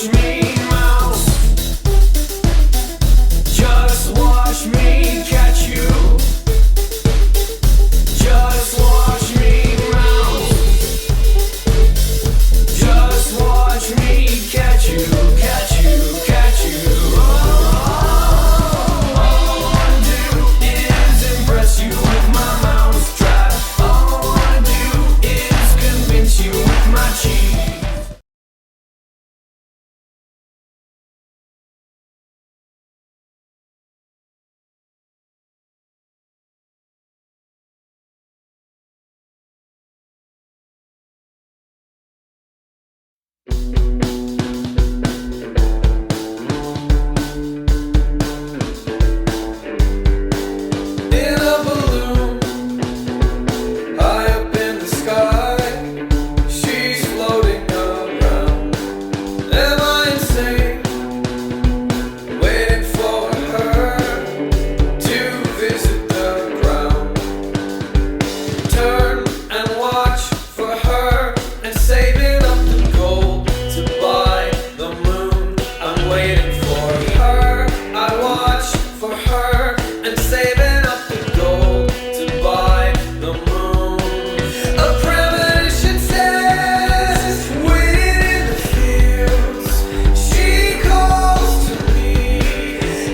watch me, mouse. Just watch me catch you. Just watch me, mouse. Just watch me catch you, catch you, catch you. All I wanna do is impress you with my mouse trap. All I wanna do is convince you with my cheese. In a balloon, high up in the sky, she's floating around. Am I insane? Waiting for her to visit the ground. Turn and watch for her and saving up the gold to buy the moon. I'm waiting for her. I watch for her and saving up the gold to buy the moon. A premonition says, waiting in the fields, she calls to me.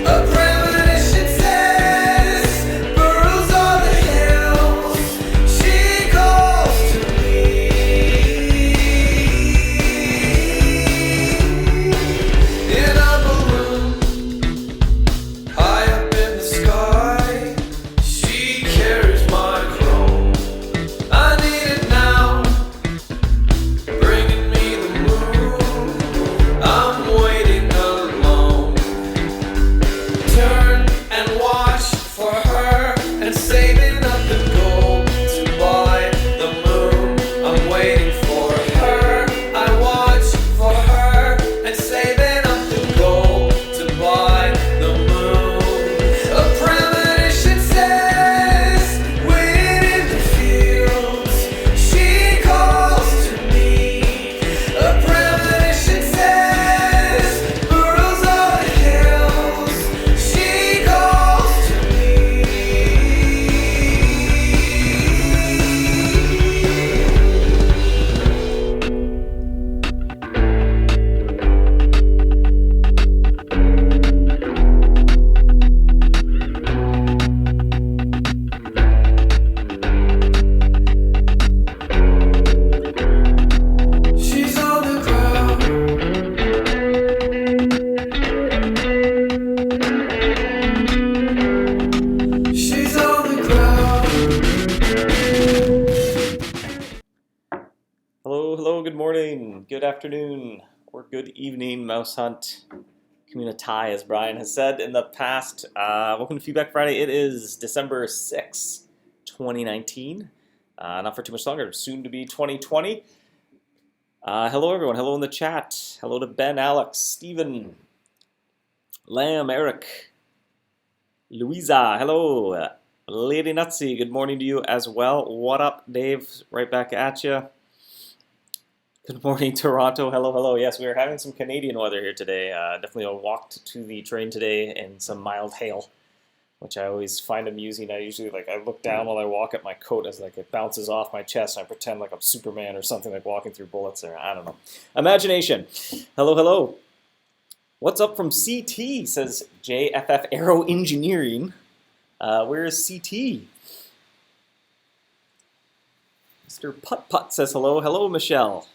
A premonition says, burrows on the hills, she calls to me. In a balloon, high up in the sky, she carries my chrome. I need it now, bringing me the moon. I'm waiting alone. Turn and watch for her and saving up the gold to buy the moon. I'm waiting for her. I watch for her and saving up the gold to buy the moon. A premonition says, waiting in the fields, she calls to me. A premonition says, burrows on the hills, she calls to me. She's on the ground. She's on the ground. Hello, good morning, good afternoon, or good evening, Mouse Hunt community, as Brian has said in the past. Welcome to Feedback Friday. It is December 6, 2019. Not for too much longer, soon to be 2020. Hello, everyone. Hello in the chat. Hello to Ben, Alex, Stephen, Lamb, Eric, Louisa. Hello. Lady Nutsy, good morning to you as well. What up, Dave? Right back at you. Good morning, Toronto. Hello, hello. Yes, we are having some Canadian weather here today. Definitely walked to the train today in some mild hail, which I always find amusing. I usually I look down while I walk at my coat as it bounces off my chest, and I pretend like I'm Superman or something, like walking through bullets there. I don't know. Imagination. Hello, hello. What's up from CT, says JFF Aero Engineering. Where is CT? Mr. Putt Putt says hello. Hello, Michelle.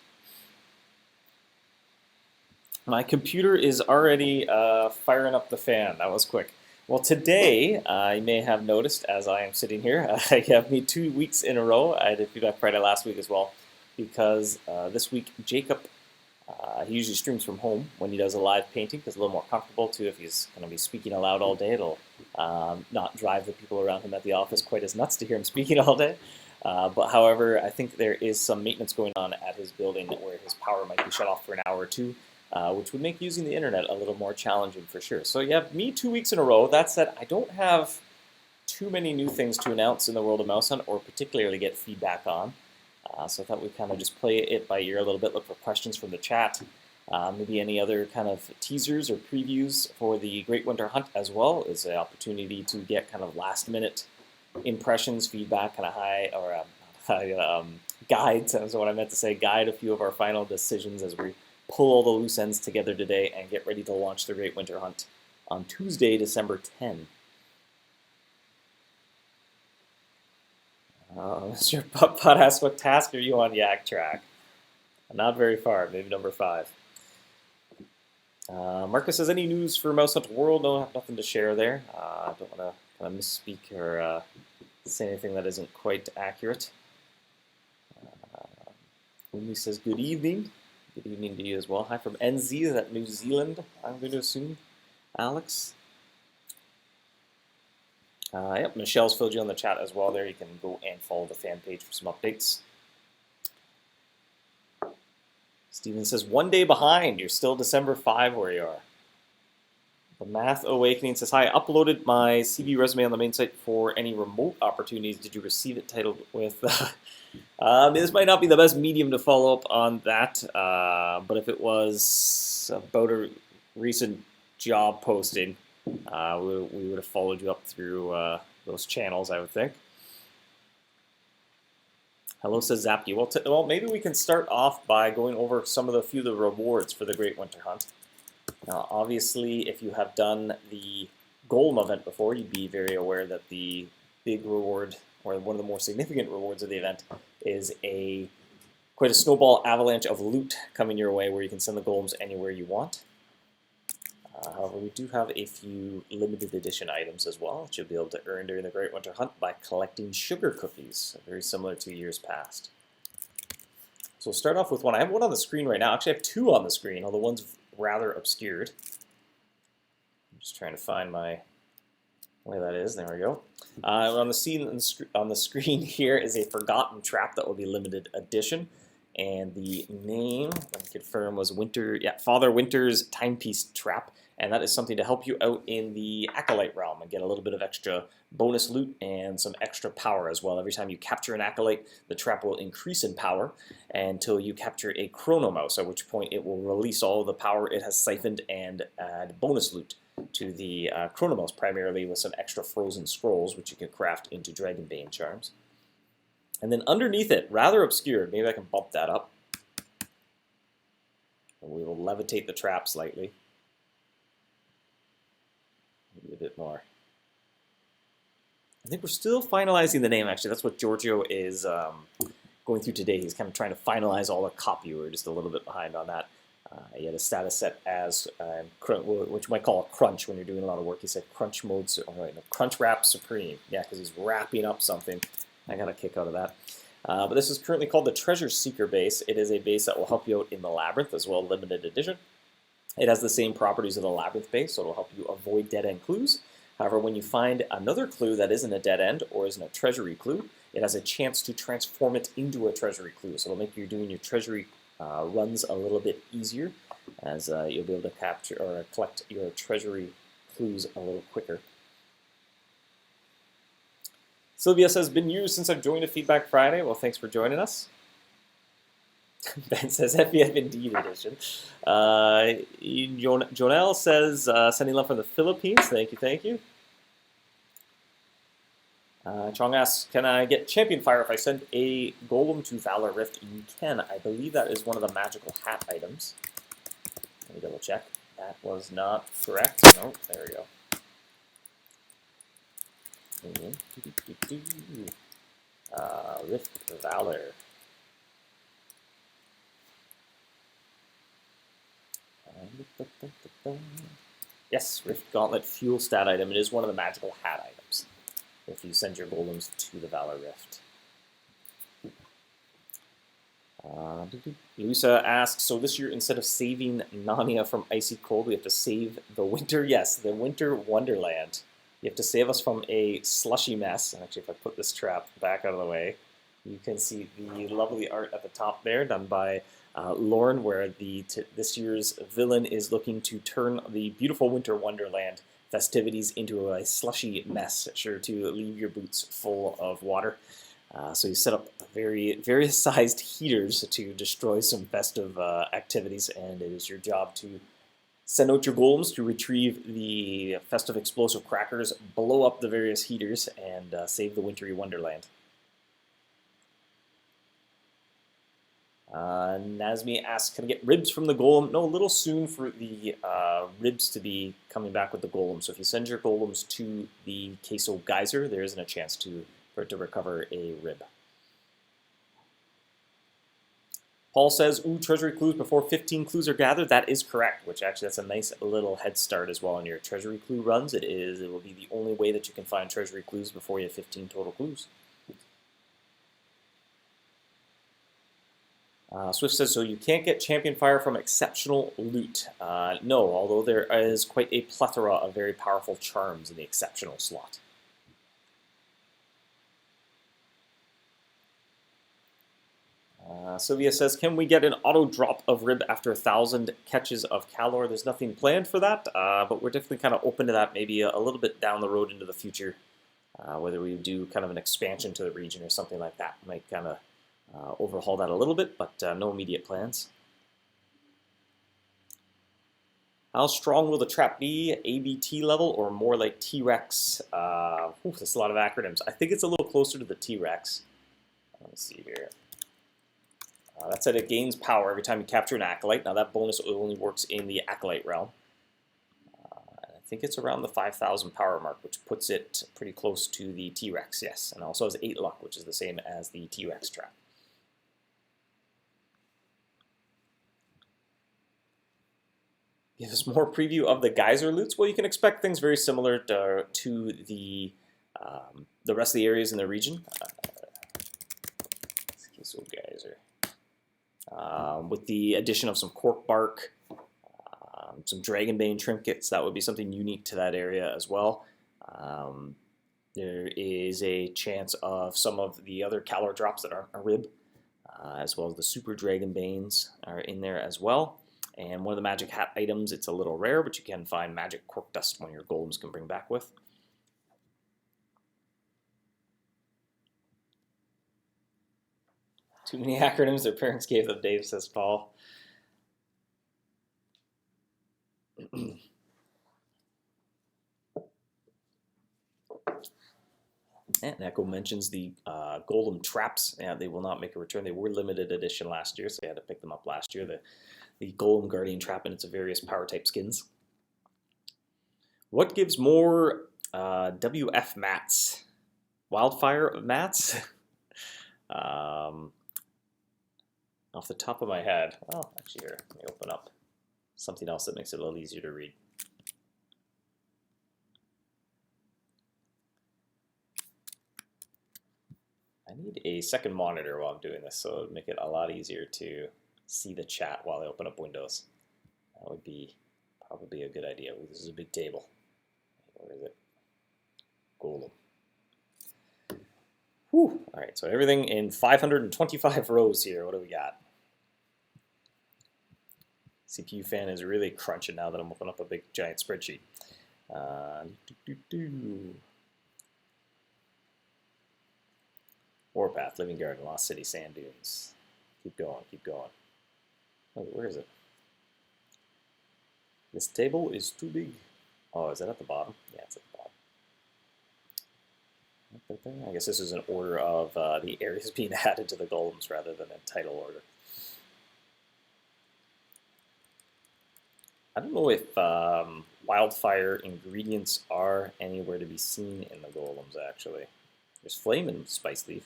My computer is already firing up the fan. That was quick. Well, today, you may have noticed, as I am sitting here, I have me 2 weeks in a row. I did Feedback Friday last week as well, because this week, Jacob, he usually streams from home when he does a live painting, because it's a little more comfortable, too. If he's going to be speaking aloud all day, it'll not drive the people around him at the office quite as nuts to hear him speaking all day. But however, I think there is some maintenance going on at his building where his power might be shut off for an hour or two, which would make using the internet a little more challenging for sure. So you have me 2 weeks in a row. That said, I don't have too many new things to announce in the world of MouseHunt or particularly get feedback on. So I thought we'd kind of just play it by ear a little bit, look for questions from the chat, Maybe any other kind of teasers or previews for the Great Winter Hunt as well is an opportunity to get kind of last minute impressions, feedback, kind of guides. That's what I meant to say. Guide a few of our final decisions as we pull all the loose ends together today and get ready to launch the Great Winter Hunt on Tuesday, December 10. Mr. Putt asks, what task are you on Yak Track? Not very far, maybe number 5. Marcus says, any news for MouseHunt World? No, I have nothing to share there. I don't want to kind of misspeak or say anything that isn't quite accurate. Umi says, good evening. Good evening to you as well. Hi from NZ, is that New Zealand, I'm going to assume. Alex. Yep, Michelle's filled you on the chat as well there. You can go and follow the fan page for some updates. Steven says, 1 day behind. You're still December 5 where you are. The Math Awakening says, hi, I uploaded my CV resume on the main site for any remote opportunities. Did you receive it titled with... this might not be the best medium to follow up on that, but if it was about a recent job posting, we would have followed you up through those channels, I would think. Hello, says Zapki. Well, maybe we can start off by going over some of the few of the rewards for the Great Winter Hunt. Now, obviously, if you have done the Golem event before, you'd be very aware that the big reward, or one of the more significant rewards of the event, is quite a snowball avalanche of loot coming your way where you can send the golems anywhere you want. However, we do have a few limited edition items as well that you'll be able to earn during the Great Winter Hunt by collecting sugar cookies, very similar to years past. So we'll start off with one. I have one on the screen right now. Actually, I have 2 on the screen, although one's rather obscured. I'm just trying to find where that is. There we go. On the screen here is a forgotten trap that will be limited edition. And the name, let me confirm, was Father Winter's Timepiece Trap. And that is something to help you out in the Acolyte realm and get a little bit of extra bonus loot and some extra power as well. Every time you capture an Acolyte, the trap will increase in power until you capture a Chronomouse, at which point it will release all of the power it has siphoned and add bonus loot to the Chronomouse, primarily with some extra frozen scrolls, which you can craft into Dragonbane charms. And then underneath it, rather obscured, maybe I can bump that up. And we will levitate the trap slightly. Maybe a bit more. I think we're still finalizing the name, actually. That's what Giorgio is going through today. He's kind of trying to finalize all the copy. We're just a little bit behind on that. He had a status set as, which you might call a crunch when you're doing a lot of work. He said crunch mode, crunch wrap supreme. Yeah, because he's wrapping up something. I got a kick out of that. But this is currently called the Treasure Seeker base. It is a base that will help you out in the Labyrinth as well, limited edition. It has the same properties of the Labyrinth base, so it'll help you avoid dead-end clues. However, when you find another clue that isn't a dead end or isn't a treasury clue, it has a chance to transform it into a treasury clue. So it'll make you doing your treasury runs a little bit easier, as you'll be able to capture or collect your treasury clues a little quicker. Sylvia says, been years since I've joined a Feedback Friday. Well, thanks for joining us. Ben says, FBF Indeed edition. Jonelle says, sending love from the Philippines. Thank you, thank you. Chong asks, can I get Champion Fire if I send a Golem to Valor Rift? You can. I believe that is one of the magical hat items. Let me double check. That was not correct. No, there we go. Rift Valor. Yes, Rift Gauntlet fuel stat item. It is one of the magical hat items if you send your golems to the Valor Rift. Luisa asks, so this year instead of saving Narnia from icy cold, we have to save the winter. Yes, the winter wonderland. You have to save us from a slushy mess. And actually, if I put this trap back out of the way, you can see the lovely art at the top there done by Lauren, where this year's villain is looking to turn the beautiful winter wonderland festivities into a slushy mess, sure to leave your boots full of water. So you set up various sized heaters to destroy some festive activities, and it is your job to send out your golems to retrieve the festive explosive crackers, blow up the various heaters, and save the wintry wonderland. Nazmi asks, can I get ribs from the golem? No, a little soon for the ribs to be coming back with the golem. So if you send your golems to the Queso Geyser, there isn't a chance for it to recover a rib. Paul says, ooh, treasury clues before 15 clues are gathered. That is correct, which actually that's a nice little head start as well on your treasury clue runs. It will be the only way that you can find treasury clues before you have 15 total clues. Swift says, so you can't get champion fire from exceptional loot. No, although there is quite a plethora of very powerful charms in the exceptional slot. Sylvia says, can we get an auto drop of rib after 1,000 catches of Calor? There's nothing planned for that, but we're definitely kind of open to that maybe a little bit down the road into the future, whether we do kind of an expansion to the region or something like that. Might kind of overhaul that a little bit, but no immediate plans. How strong will the trap be? ABT level or more like T-Rex? That's a lot of acronyms. I think it's a little closer to the T-Rex. Let me see here. That said, it gains power every time you capture an Acolyte. Now that bonus only works in the Acolyte realm. I think it's around the 5,000 power mark, which puts it pretty close to the T-Rex, yes. And also has 8 luck, which is the same as the T-Rex trap. Give us more preview of the geyser loots. Well, you can expect things very similar to the rest of the areas in the region. So geyser. With the addition of some cork bark, some dragonbane trinkets, that would be something unique to that area as well. There is a chance of some of the other Calor drops that aren't a rib, as well as the super dragonbanes are in there as well. And one of the magic hat items, it's a little rare, but you can find magic cork dust, one of your golems can bring back with. Too many acronyms their parents gave them, Dave, says Paul. And Echo mentions the golem traps. Yeah, they will not make a return. They were limited edition last year, so they had to pick them up last year. The golem guardian trap and its various power type skins. What gives more WF mats? Wildfire mats? Off the top of my head, oh, actually here, let me open up something else that makes it a little easier to read. I need a second monitor while I'm doing this, so it would make it a lot easier to see the chat while I open up Windows. That would be probably a good idea. Ooh, this is a big table. Where is it? Golem. Whew. All right, so everything in 525 rows here. What do we got? CPU fan is really crunching now that I'm opening up a big giant spreadsheet. Warpath, Living Garden, Lost City, Sand Dunes. Keep going, keep going. Wait, where is it? This table is too big. Oh, is that at the bottom? Yeah, it's at the bottom. I guess this is an order of the areas being added to the golems rather than a title order. I don't know if wildfire ingredients are anywhere to be seen in the golems, actually. There's flame and spice leaf.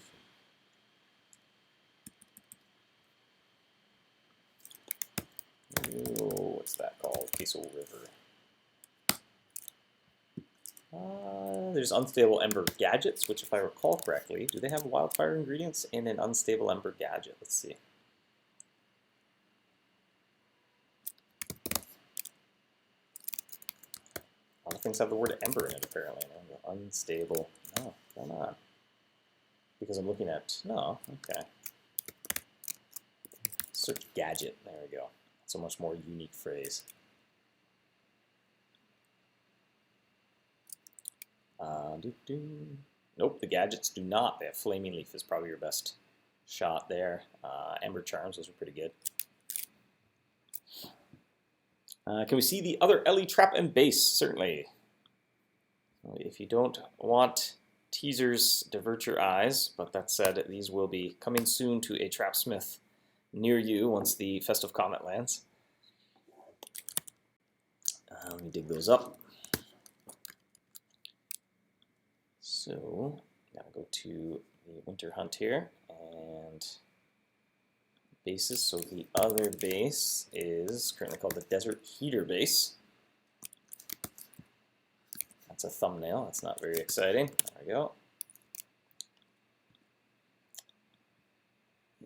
Oh, what's that called? Queso River. There's unstable ember gadgets, which if I recall correctly, do they have wildfire ingredients in an unstable ember gadget? Let's see. A lot of things have the word ember in it, apparently. Unstable. Oh, come on. Because I'm looking at, no, okay. Search gadget, there we go. It's a much more unique phrase. Nope, the gadgets do not. They have Flaming Leaf is probably your best shot there. Ember Charms, those are pretty good. Can we see the other Ellie trap and base? Certainly. If you don't want teasers, divert your eyes. But that said, these will be coming soon to a trapsmith near you once the Festive Comet lands. Let me dig those up. So, I'm going to go to the Winter Hunt here and bases. So the other base is currently called the Desert Heater base. That's a thumbnail. That's not very exciting. There we go.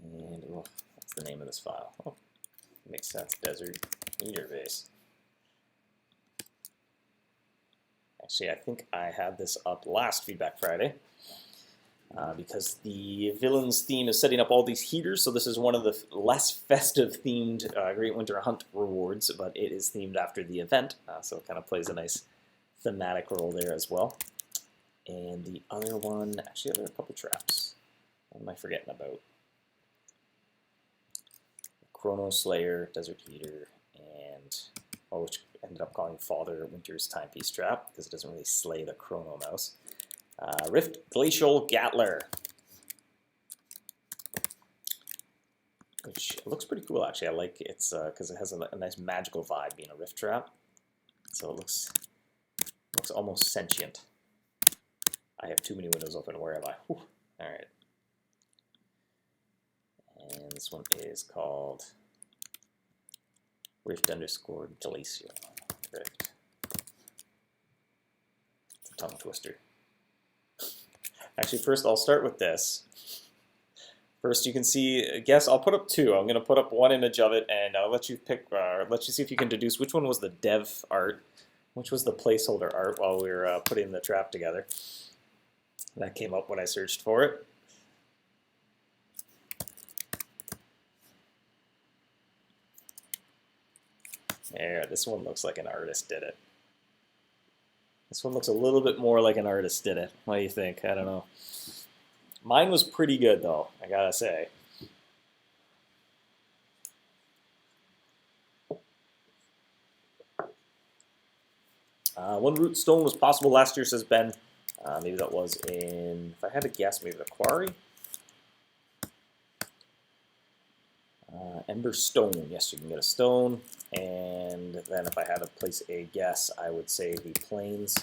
And what's the name of this file? Oh, makes sense. Desert Heater base. Actually, I think I had this up last Feedback Friday. Because the villains theme is setting up all these heaters, so this is one of the less festive themed Great Winter Hunt rewards, but it is themed after the event, so it kind of plays a nice thematic role there as well. And the other one, actually there are a couple traps. What am I forgetting about? Chrono Slayer, Desert Heater, and which ended up calling Father Winter's Timepiece Trap, because it doesn't really slay the Chrono Mouse. Rift Glacial Gatler, which looks pretty cool actually. I like it because it has a nice magical vibe being a rift trap. So it looks almost sentient. I have too many windows open. Where am I? Whew. All right. And this one is called Rift _ Glacial. Rift. It's a tongue twister. Actually, first I'll start with this. First, you can see, guess I'll put up two. I'm going to put up one image of it, and I'll let you pick, let you see if you can deduce which one was the dev art, which was the placeholder art while we were putting the trap together. That came up when I searched for it. There, this one looks like an artist did it. This one looks a little bit more like an artist did it. What do you think? I don't know. Mine was pretty good, though, I gotta say. One root stone was possible last year, says Ben. Maybe that was in, if I had to guess, maybe the quarry? Ember stone. Yes, you can get a stone. And then if I had to place a guess, I would say the plains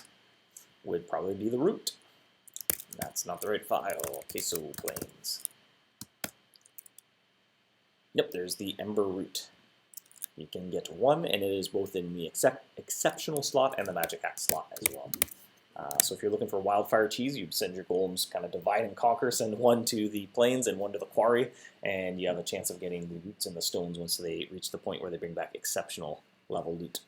would probably be the root. That's not the right file. Okay, so plains. Yep, there's the ember root. You can get one, and it is both in the exceptional slot and the magic hack slot as well. So if you're looking for wildfire cheese, you'd send your golems kind of divide and conquer, send one to the plains and one to the quarry, and you have a chance of getting the roots and the stones once they reach the point where they bring back exceptional level loot.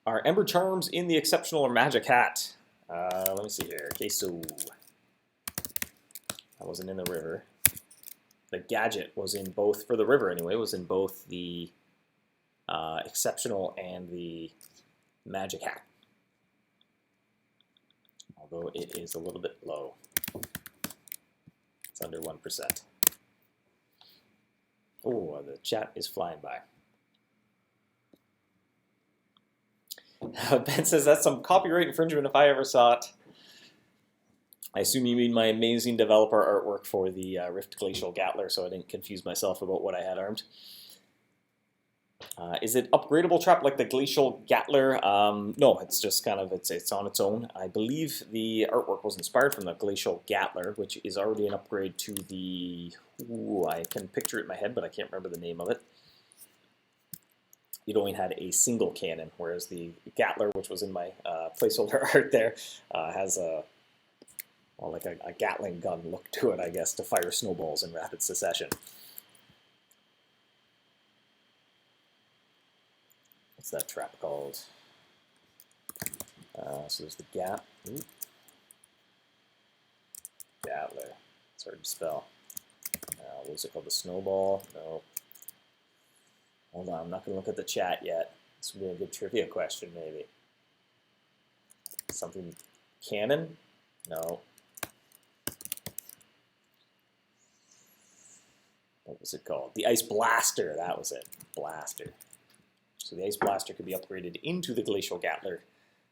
Are Ember Charms in the exceptional or magic hat? Let me see here. Okay, so that wasn't in the river. The gadget was in both, for the river anyway, was in both the exceptional and the magic hat. Although it is a little bit low. It's under 1%. Oh, the chat is flying by. Ben says that's some copyright infringement if I ever saw it. I assume you mean my amazing developer artwork for the Rift Glacial Gatler, so I didn't confuse myself about what I had armed. Is it upgradable trap like the Glacial Gatler? No, it's just kind of, it's on its own. I believe the artwork was inspired from the Glacial Gatler, which is already an upgrade to the, I can picture it in my head, but I can't remember the name of it. It only had a single cannon, whereas the Gatler, which was in my placeholder art there, has a, well, like a Gatling gun look to it, I guess, to fire snowballs in rapid succession. What's that trap called? So there's the Gatler. It's hard to spell. What was it called? The snowball? No. Hold on, I'm not going to look at the chat yet. This would be a good trivia question, maybe. something cannon? No. What was it called? The Ice Blaster. That was it. Blaster. So the Ice Blaster could be upgraded into the Glacial Gatler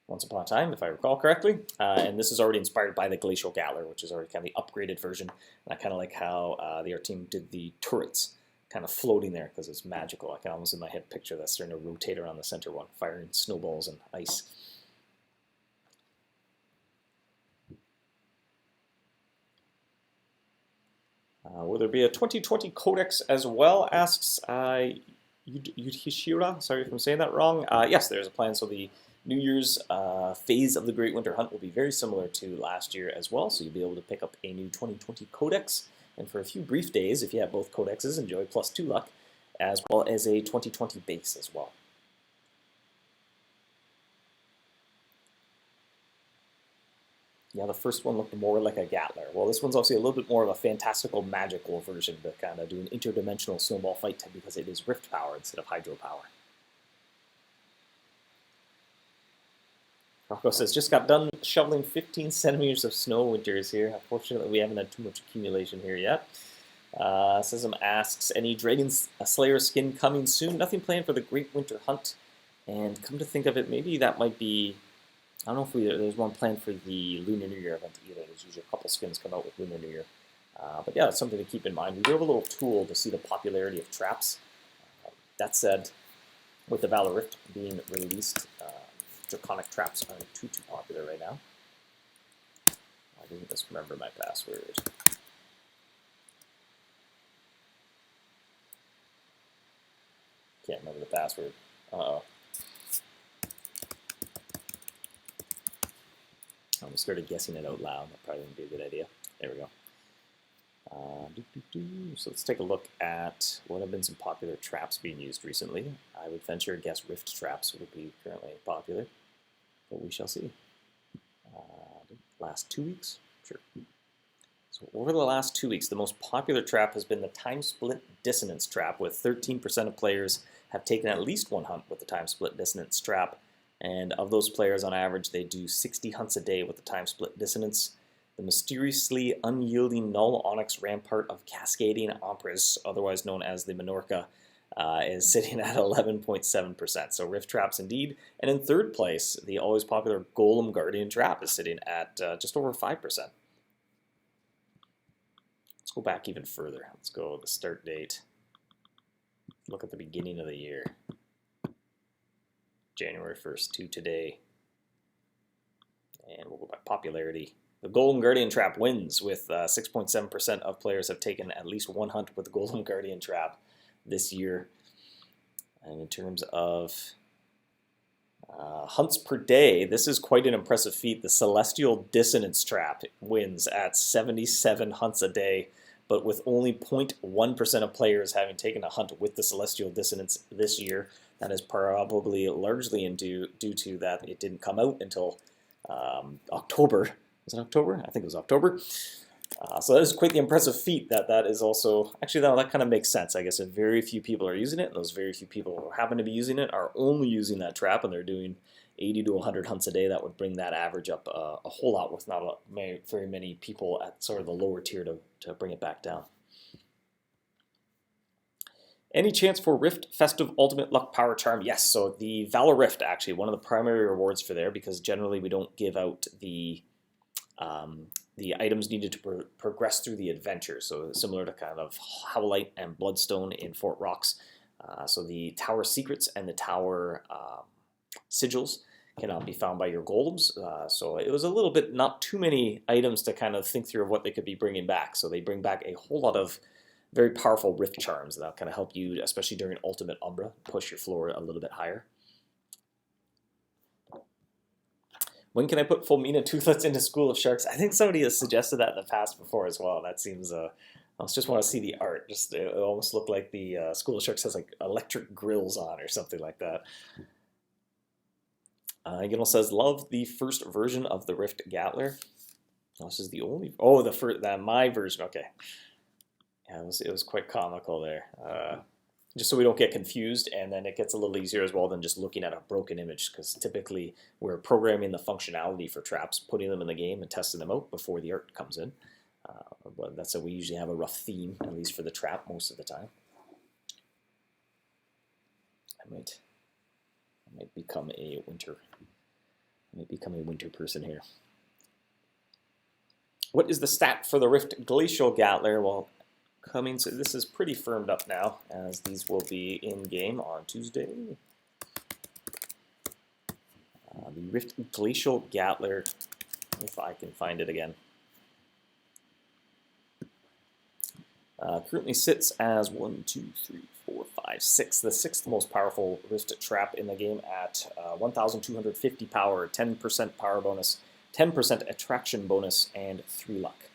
once upon a time, if I recall correctly. And this is already inspired by the Glacial Gatler, which is already kind of the upgraded version. And I kind of like how the art team did the turrets kind of floating there because it's magical. I can almost in my head picture that starting to rotate around the center one, firing snowballs and ice. Will there be a 2020 Codex as well, asks Yudhishira. Sorry if I'm saying that wrong. Yes, there's a plan. So the New Year's phase of the Great Winter Hunt will be very similar to last year as well. So you'll be able to pick up a new 2020 Codex. And for a few brief days, if you have both Codexes, enjoy +2 luck, as well as a 2020 base as well. Yeah, the first one looked more like a Gatler. Well, this one's obviously a little bit more of a fantastical, magical version to kind of do an interdimensional snowball fight because it is rift power instead of hydro power. Rocco says, just got done shoveling 15 centimeters of snow. Winter is here. Unfortunately, we haven't had too much accumulation here yet. Sism asks, any Dragon Slayer skin coming soon? Nothing planned for the Great Winter Hunt. And come to think of it, maybe that might be... I don't know if there's one planned for the Lunar New Year event either. There's usually a couple skins come out with Lunar New Year. But yeah, it's something to keep in mind. We do have a little tool to see the popularity of traps. That said, with the Valor Rift being released, Draconic traps aren't too popular right now. I didn't just remember my password. Can't remember the password. Uh-oh. I almost started guessing it out loud. That probably wouldn't be a good idea. There we go. So let's take a look at what have been some popular traps being used recently. I would venture a guess rift traps would be currently popular, but we shall see. Last 2 weeks? Sure. So over the last 2 weeks, the most popular trap has been the Time Split Dissonance trap, with 13% of players have taken at least one hunt with the Time Split Dissonance trap. And of those players, on average, they do 60 hunts a day with the Time Split Dissonance. The mysteriously unyielding Null Onyx Rampart of Cascading Empress, otherwise known as the Minorca, is sitting at 11.7%. So Rift Traps indeed. And in third place, the always popular Golem Guardian Trap is sitting at just over 5%. Let's go back even further. Let's go to the start date. Look at the beginning of the year. January 1st to today. And we'll go by popularity. The Golem Guardian Trap wins with 6.7% of players have taken at least one hunt with the Golem Guardian Trap this year. And in terms of hunts per day, this is quite an impressive feat. The Celestial Dissonance Trap wins at 77 hunts a day, but with only 0.1% of players having taken a hunt with the Celestial Dissonance this year. That is probably largely due to that it didn't come out until October. Was it October? I think it was October. So that is quite the impressive feat. That is also, actually that kind of makes sense. I guess if very few people are using it, and those very few people who happen to be using it are only using that trap, and they're doing 80 to 100 hunts a day, that would bring that average up a whole lot with not very many people at sort of the lower tier to bring it back down. Any chance for Rift Festive Ultimate Luck Power Charm? Yes, so the Valor Rift, actually, one of the primary rewards for there, because generally we don't give out the items needed to progress through the adventure, so similar to kind of Howlite and Bloodstone in Fort Rocks. So the Tower Secrets and the Tower Sigils cannot be found by your golems, so it was a little bit not too many items to kind of think through of what they could be bringing back. So they bring back a whole lot of very powerful rift charms that'll kind of help you, especially during Ultimate Umbra, push your floor a little bit higher. When can I put Fulmina Toothlets into School of Sharks? I think somebody has suggested that in the past before as well. That seems, I just want to see the art. Just it almost looked like the School of Sharks has like electric grills on or something like that. Gil says, love the first version of the Rift Gatler. Oh, this is the only, oh, the first, my version, okay. Yeah, it was quite comical there. just so we don't get confused, and then it gets a little easier as well than just looking at a broken image, because typically we're programming the functionality for traps, putting them in the game and testing them out before the art comes in. But that's we usually have a rough theme, at least for the trap most of the time. I might become a winter person here. What is the stat for the Rift Glacial Gatler? Well, so this is pretty firmed up now, as these will be in game on Tuesday. The Rift Glacial Gatler, if I can find it again, currently sits as 1, 2, 3, 4, 5, 6, the sixth most powerful Rift trap in the game at 1,250 power, 10% power bonus, 10% attraction bonus, and 3 luck.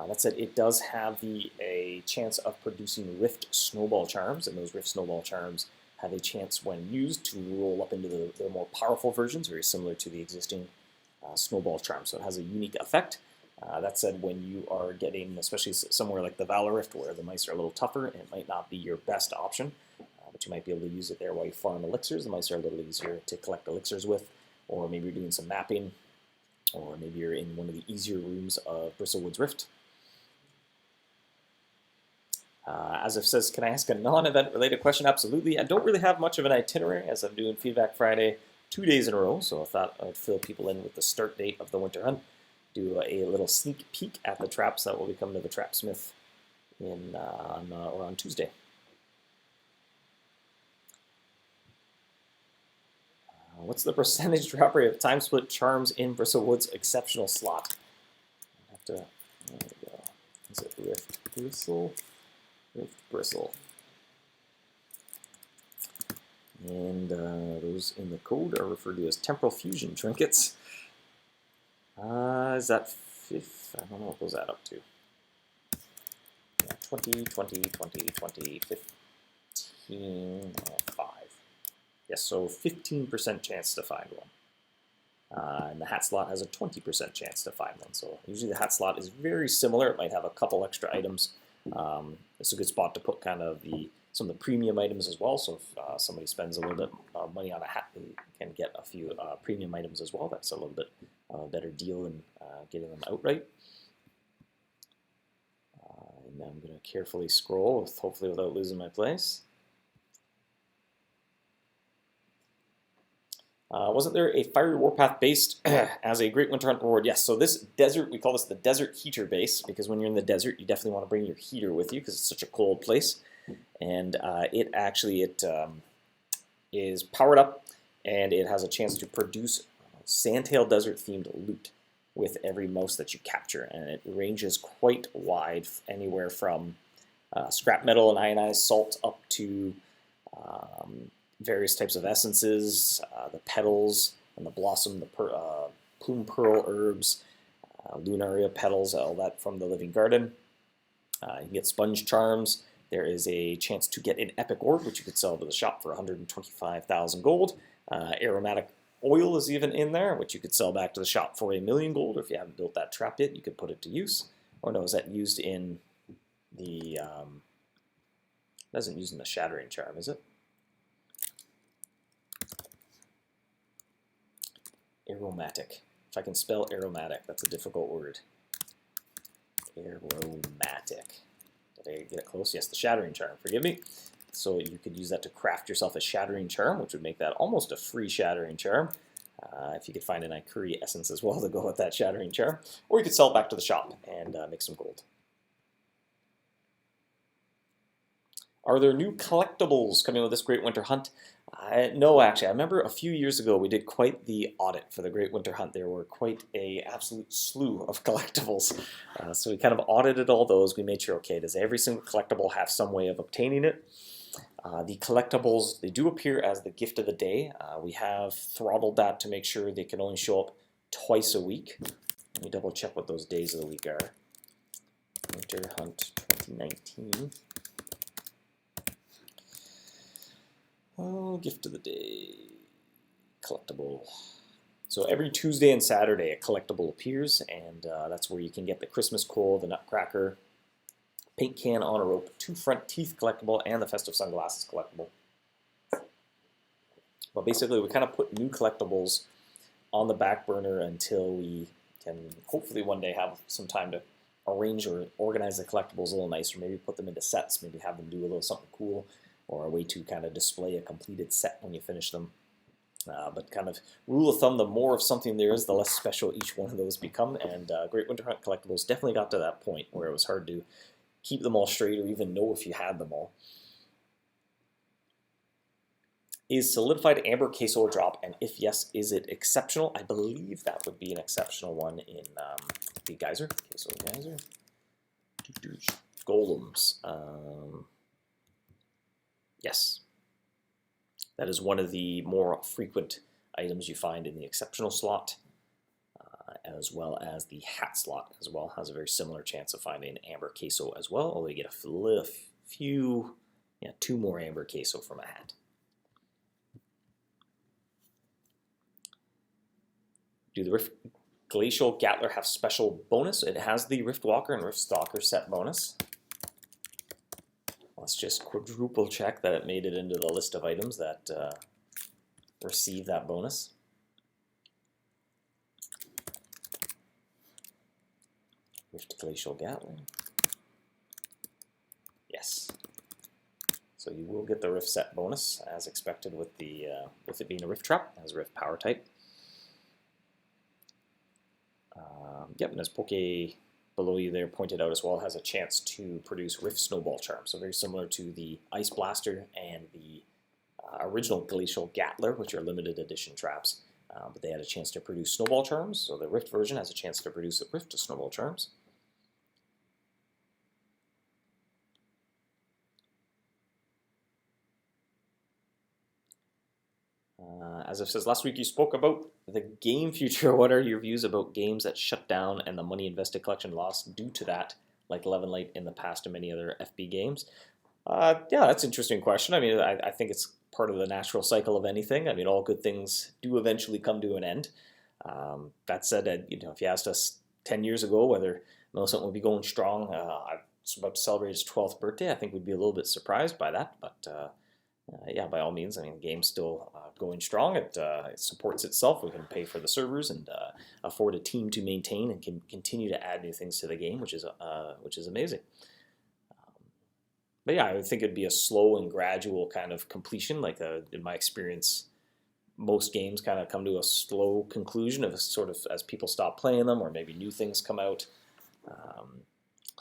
That said, it does have a chance of producing Rift Snowball Charms, and those Rift Snowball Charms have a chance, when used, to roll up into the more powerful versions, very similar to the existing Snowball Charm. So it has a unique effect. That said, when you are getting, especially somewhere like the Valor Rift, where the mice are a little tougher, it might not be your best option, but you might be able to use it there while you farm elixirs. The mice are a little easier to collect elixirs with, or maybe you're doing some mapping, or maybe you're in one of the easier rooms of Bristlewood's Rift. As if says, can I ask a non-event related question? Absolutely. I don't really have much of an itinerary, as I'm doing Feedback Friday 2 days in a row, so I thought I'd fill people in with the start date of the Winter Hunt, do a little sneak peek at the traps that will be coming to the Trapsmith on Tuesday. What's the percentage drop rate of time split charms in Bristlewood's exceptional slot? I have to, there we go. Is it Rift Bristle? Rift Bristle. And those in the code are referred to as temporal fusion trinkets. Is that 5? I don't know what those add up to. Yeah, 20, 20, 20, 20, 15, 5. Yes, so 15% chance to find one. And the hat slot has a 20% chance to find one. So usually the hat slot is very similar. It might have a couple extra items. It's a good spot to put kind of some of the premium items as well. So if somebody spends a little bit of money on a hat, they can get a few premium items as well. That's a little bit better deal than getting them outright. And I'm going to carefully scroll, hopefully without losing my place. Wasn't there a Fiery Warpath based as a Great Winter Hunt reward? Yes, so this desert, we call this the Desert Heater base, because when you're in the desert, you definitely want to bring your heater with you because it's such a cold place. And it is powered up, and it has a chance to produce Sandtail Desert themed loot with every mouse that you capture, and it ranges quite wide, anywhere from scrap metal and ionized salt up to various types of essences, the petals and the blossom, the plume pearl herbs, lunaria petals, all that from the living garden. You can get sponge charms. There is a chance to get an epic orb, which you could sell to the shop for 125,000 gold. Aromatic oil is even in there, which you could sell back to the shop for 1,000,000 gold, or if you haven't built that trap yet, you could put it to use. Or no, is that used in the, doesn't use in the shattering charm, is it? Aromatic. If I can spell aromatic, that's a difficult word. Aromatic. Did I get it close? Yes, the shattering charm, forgive me. So you could use that to craft yourself a shattering charm, which would make that almost a free shattering charm. If you could find an Ikuri essence as well to go with that shattering charm. Or you could sell it back to the shop and make some gold. Are there new collectibles coming with this Great Winter Hunt? No, actually. I remember a few years ago we did quite the audit for the Great Winter Hunt. There were quite an absolute slew of collectibles. So we kind of audited all those. We made sure, okay, does every single collectible have some way of obtaining it? The collectibles, they do appear as the gift of the day. We have throttled that to make sure they can only show up twice a week. Let me double check what those days of the week are. Winter Hunt 2019. Oh, gift of the day, collectible. So every Tuesday and Saturday a collectible appears, and that's where you can get the Christmas coal, the Nutcracker, Paint Can on a Rope, 2 Front Teeth collectible, and the Festive Sunglasses collectible. But basically, we kind of put new collectibles on the back burner until we can hopefully one day have some time to arrange or organize the collectibles a little nicer. Maybe put them into sets, maybe have them do a little something cool, or a way to kind of display a completed set when you finish them. But kind of rule of thumb, the more of something there is, the less special each one of those become. And Great Winter Hunt collectibles definitely got to that point where it was hard to keep them all straight or even know if you had them all. Is solidified amber queso a drop? And if yes, is it exceptional? I believe that would be an exceptional one in the Geyser. Queso Geyser. Golems. Yes. That is one of the more frequent items you find in the exceptional slot, as well as the hat slot as well. Has a very similar chance of finding amber queso as well, although you get a few, 2 more amber queso from a hat. Do the Rift Glacial Gatler have special bonus? It has the Rift Walker and Rift Stalker set bonus. Let's just quadruple check that it made it into the list of items that receive that bonus. Rift Glacial Gatler. Yes. So you will get the Rift set bonus as expected with the with it being a Rift Trap as Rift Power type. Yep, and as Poke below you there pointed out as well, has a chance to produce Rift Snowball Charm. So very similar to the Ice Blaster and the original Glacial Gatler, which are limited edition traps. But they had a chance to produce Snowball Charms, so the Rift version has a chance to produce a Rift Snowball Charms. As it says, last week you spoke about the game future. What are your views about games that shut down and the money invested collection lost due to that, like Levin Light in the past and many other FB games? Yeah, that's an interesting question. I mean, I think it's part of the natural cycle of anything. I mean, all good things do eventually come to an end. That said, if you asked us 10 years ago whether MouseHunt would be going strong, it's about to celebrate its 12th birthday, I think we'd be a little bit surprised by that, but yeah, by all means, I mean, the game's still going strong. It supports itself. We can pay for the servers and afford a team to maintain and can continue to add new things to the game, which is amazing. But yeah, I would think it'd be a slow and gradual kind of completion. Like in my experience, most games kind of come to a slow conclusion of sort of as people stop playing them, or maybe new things come out.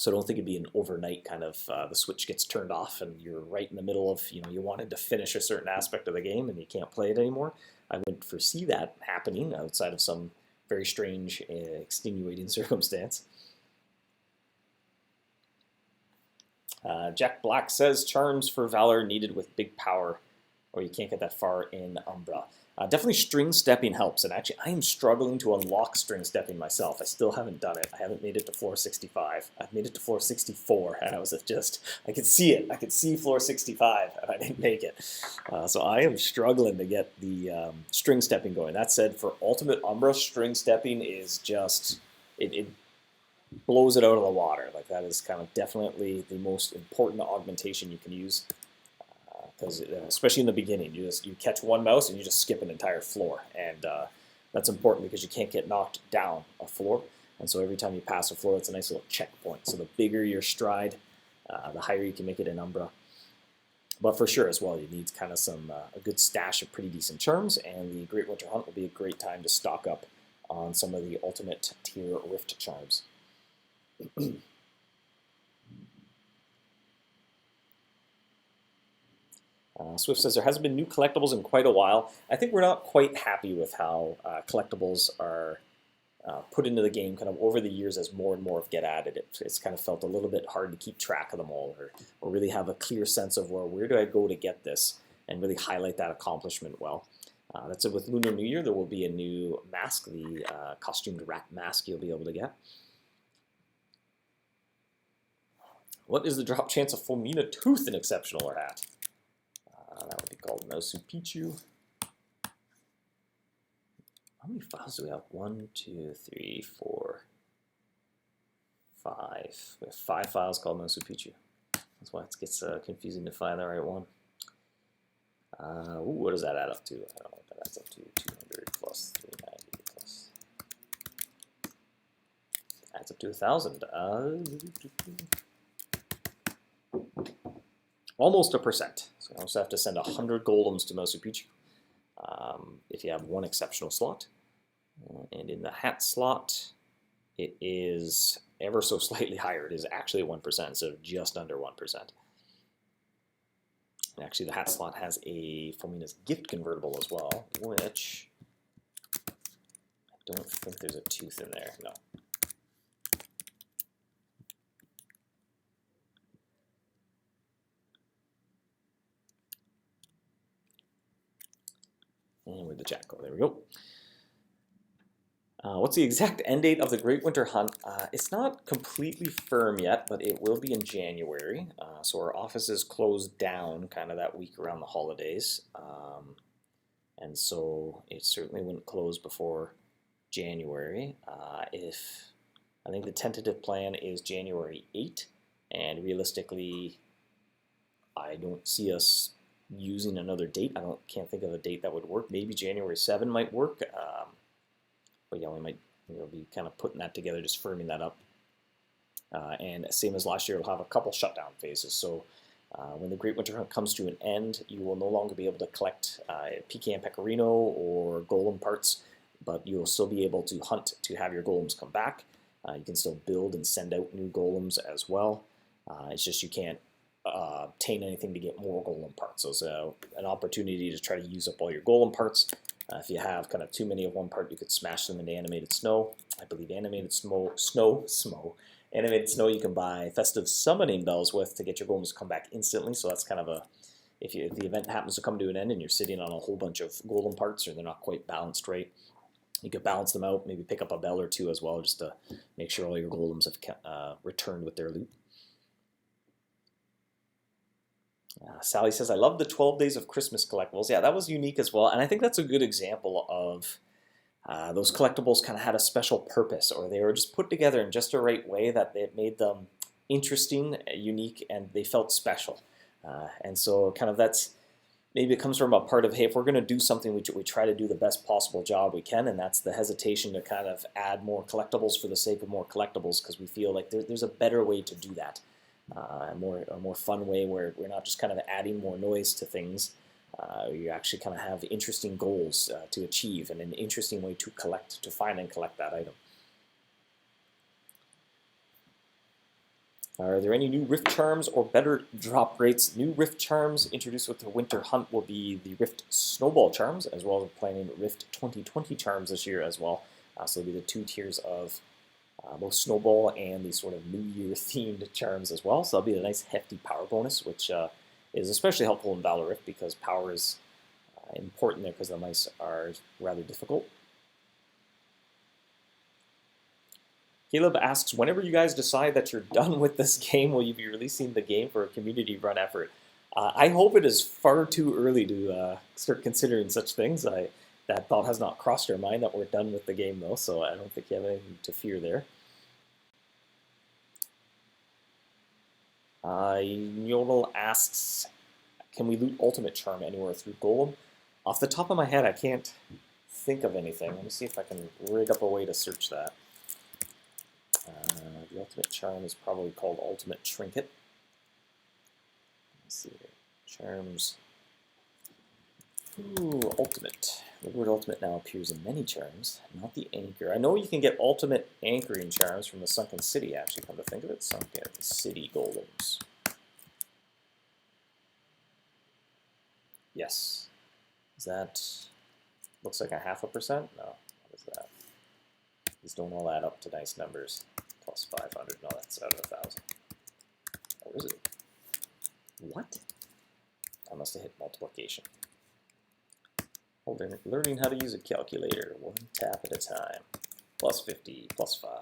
So I don't think it'd be an overnight kind of the switch gets turned off and you're right in the middle of, you wanted to finish a certain aspect of the game and you can't play it anymore. I wouldn't foresee that happening outside of some very strange, extenuating circumstance. Jack Black says, charms for Valor needed with big power, or you can't get that far in Umbra. Definitely string stepping helps, and actually I am struggling to unlock string stepping myself. I still haven't done it. I haven't made it to floor 65. I've made it to floor 64, and I could see it. I could see floor 65, and I didn't make it. So I am struggling to get the string stepping going. That said, for Ultimate Umbra, string stepping is just, it blows it out of the water. Like that is kind of definitely the most important augmentation you can use. Because especially in the beginning, you catch one mouse and you just skip an entire floor, and that's important because you can't get knocked down a floor, and so every time you pass a floor, it's a nice little checkpoint. So the bigger your stride, the higher you can make it in Umbra. But for sure as well, you need kind of a good stash of pretty decent charms, and the Great Winter Hunt will be a great time to stock up on some of the ultimate tier Rift charms. Swift says there hasn't been new collectibles in quite a while. I think we're not quite happy with how collectibles are put into the game kind of over the years as more and more get added. It's kind of felt a little bit hard to keep track of them all, or really have a clear sense of where do I go to get this and really highlight that accomplishment well. That's it. With Lunar New Year, there will be a new mask, the costumed rat mask you'll be able to get. What is the drop chance of Fulmina Tooth in Exceptional or Hat? That would be called Nosupichu. How many files do we have? 1, 2, 3, 4, 5. We have 5 files called MouseHunt. That's why it gets confusing to find the right one. What does that add up to? I don't know what that adds up to. 200 plus 390 plus. Adds up to 1,000. Almost a percent. So you also have to send 100 golems to MouseHunt if you have one exceptional slot. And in the hat slot, it is ever so slightly higher. It is actually 1%, so just under 1%. And actually, the hat slot has a Fomina's gift convertible as well, which I don't think there's a tooth in there. No. And where'd the chat go? There we go. What's the exact end date of the Great Winter Hunt? It's not completely firm yet, but it will be in January. So our office is closed down kind of that week around the holidays. And so it certainly wouldn't close before January. I think the tentative plan is January 8, and realistically, I don't see us using another date. Can't think of a date that would work. Maybe January 7 might work. But yeah, we might be kind of putting that together, just firming that up. And same as last year, we'll have a couple shutdown phases. So when the Great Winter Hunt comes to an end, you will no longer be able to collect Pecan Pecorino or golem parts, but you'll still be able to hunt to have your golems come back. You can still build and send out new golems as well. It's just you can't obtain anything to get more golem parts. So it's an opportunity to try to use up all your golem parts. If you have kind of too many of one part, you could smash them into animated snow. I believe animated snow you can buy festive summoning bells with to get your golems to come back instantly. So that's kind of if the event happens to come to an end and you're sitting on a whole bunch of golem parts or they're not quite balanced right, you could balance them out, maybe pick up a bell or two as well, just to make sure all your golems have returned with their loot. Sally says, I love the 12 Days of Christmas collectibles. Yeah, that was unique as well. And I think that's a good example of those collectibles kind of had a special purpose, or they were just put together in just the right way that it made them interesting, unique, and they felt special. And so kind of maybe it comes from a part of, hey, if we're going to do something, we try to do the best possible job we can, and that's the hesitation to kind of add more collectibles for the sake of more collectibles, because we feel like there's a better way to do that. A more fun way where we're not just kind of adding more noise to things. You actually kind of have interesting goals to achieve and an interesting way to find and collect that item. Are there any new Rift Charms or better drop rates? New Rift Charms introduced with the Winter Hunt will be the Rift Snowball Charms, as well as planning Rift 2020 Charms this year as well. So it'll be the 2 tiers of both Snowball and the sort of New Year themed charms as well. So that'll be a nice hefty power bonus, which is especially helpful in Valor Rift because power is important there because the mice are rather difficult. Caleb asks, whenever you guys decide that you're done with this game, will you be releasing the game for a community run effort? I hope it is far too early to start considering such things. That thought has not crossed our mind that we're done with the game though, so I don't think you have anything to fear there. Yodel asks, can we loot Ultimate Charm anywhere through Golem? Off the top of my head, I can't think of anything. Let me see if I can rig up a way to search that. The Ultimate Charm is probably called Ultimate Trinket. Let's see here. Charms. Ooh, Ultimate. The word Ultimate now appears in many charms, not the Anchor. I know you can get Ultimate Anchoring Charms from the Sunken City, actually, come to think of it. Sunken City Golems. Yes. Is that... looks like a 0.5%? No. What is that? These don't all add up to nice numbers. Plus 500. No, that's out of 1,000. Or is it? What? I must have hit multiplication. Learning how to use a calculator, 1 tap at a time. Plus 50, plus 5.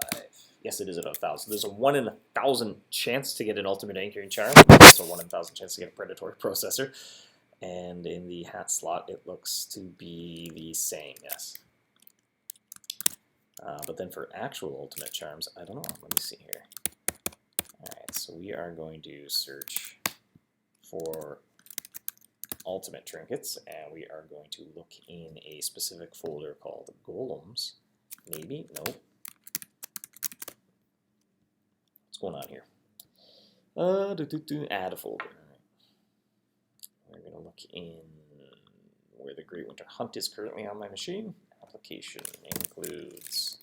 Yes, it is at 1,000. There's a 1 in 1,000 chance to get an Ultimate Anchoring Charm. Also a 1 in 1,000 chance to get a Predatory Processor. And in the hat slot, it looks to be the same, yes. But then for actual Ultimate Charms, I don't know. Let me see here. So we are going to search for ultimate trinkets, and we are going to look in a specific folder called golems. Maybe, nope. What's going on here? Add a folder. We're going to look in where the Great Winter Hunt is currently on my machine. Application includes,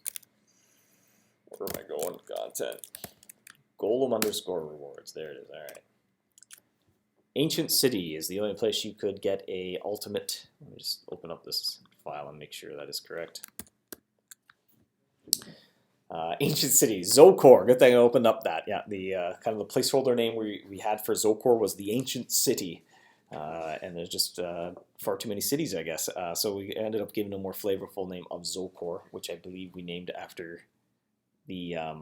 where am I going? Content. Golem_rewards. There it is. All right. Ancient City is the only place you could get a ultimate. Let me just open up this file and make sure that is correct. Ancient City, Zokor. Good thing I opened up that. Yeah, the kind of the placeholder name we had for Zokor was the Ancient City. And there's just far too many cities, I guess. So we ended up giving a more flavorful name of Zokor, which I believe we named after the, I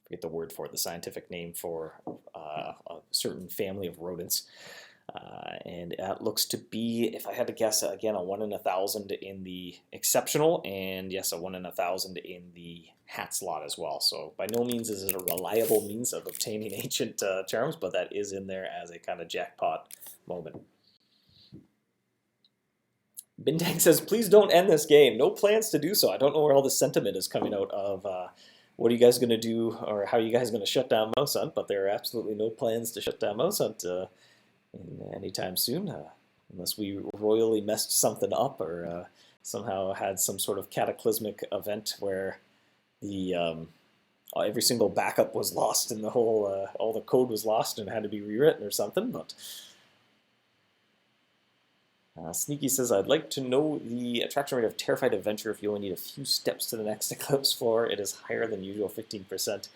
forget the word for it, the scientific name for a certain family of rodents. And that looks to be, if I had to guess, again, a 1 in 1,000 in the exceptional, and yes, a 1 in 1,000 in the hat slot as well. So by no means is it a reliable means of obtaining ancient charms, but that is in there as a kind of jackpot moment. Bintang says, please don't end this game. No plans to do so. I don't know where all this sentiment is coming out of. What are you guys going to do, or how are you guys going to shut down MouseHunt? But there are absolutely no plans to shut down MouseHunt anytime soon, unless we royally messed something up or somehow had some sort of cataclysmic event where the every single backup was lost and the whole all the code was lost and had to be rewritten or something. But Sneaky says, I'd like to know the attraction rate of Terrified Adventure if you only need a few steps to the next Eclipse floor. It is higher than usual, 15%.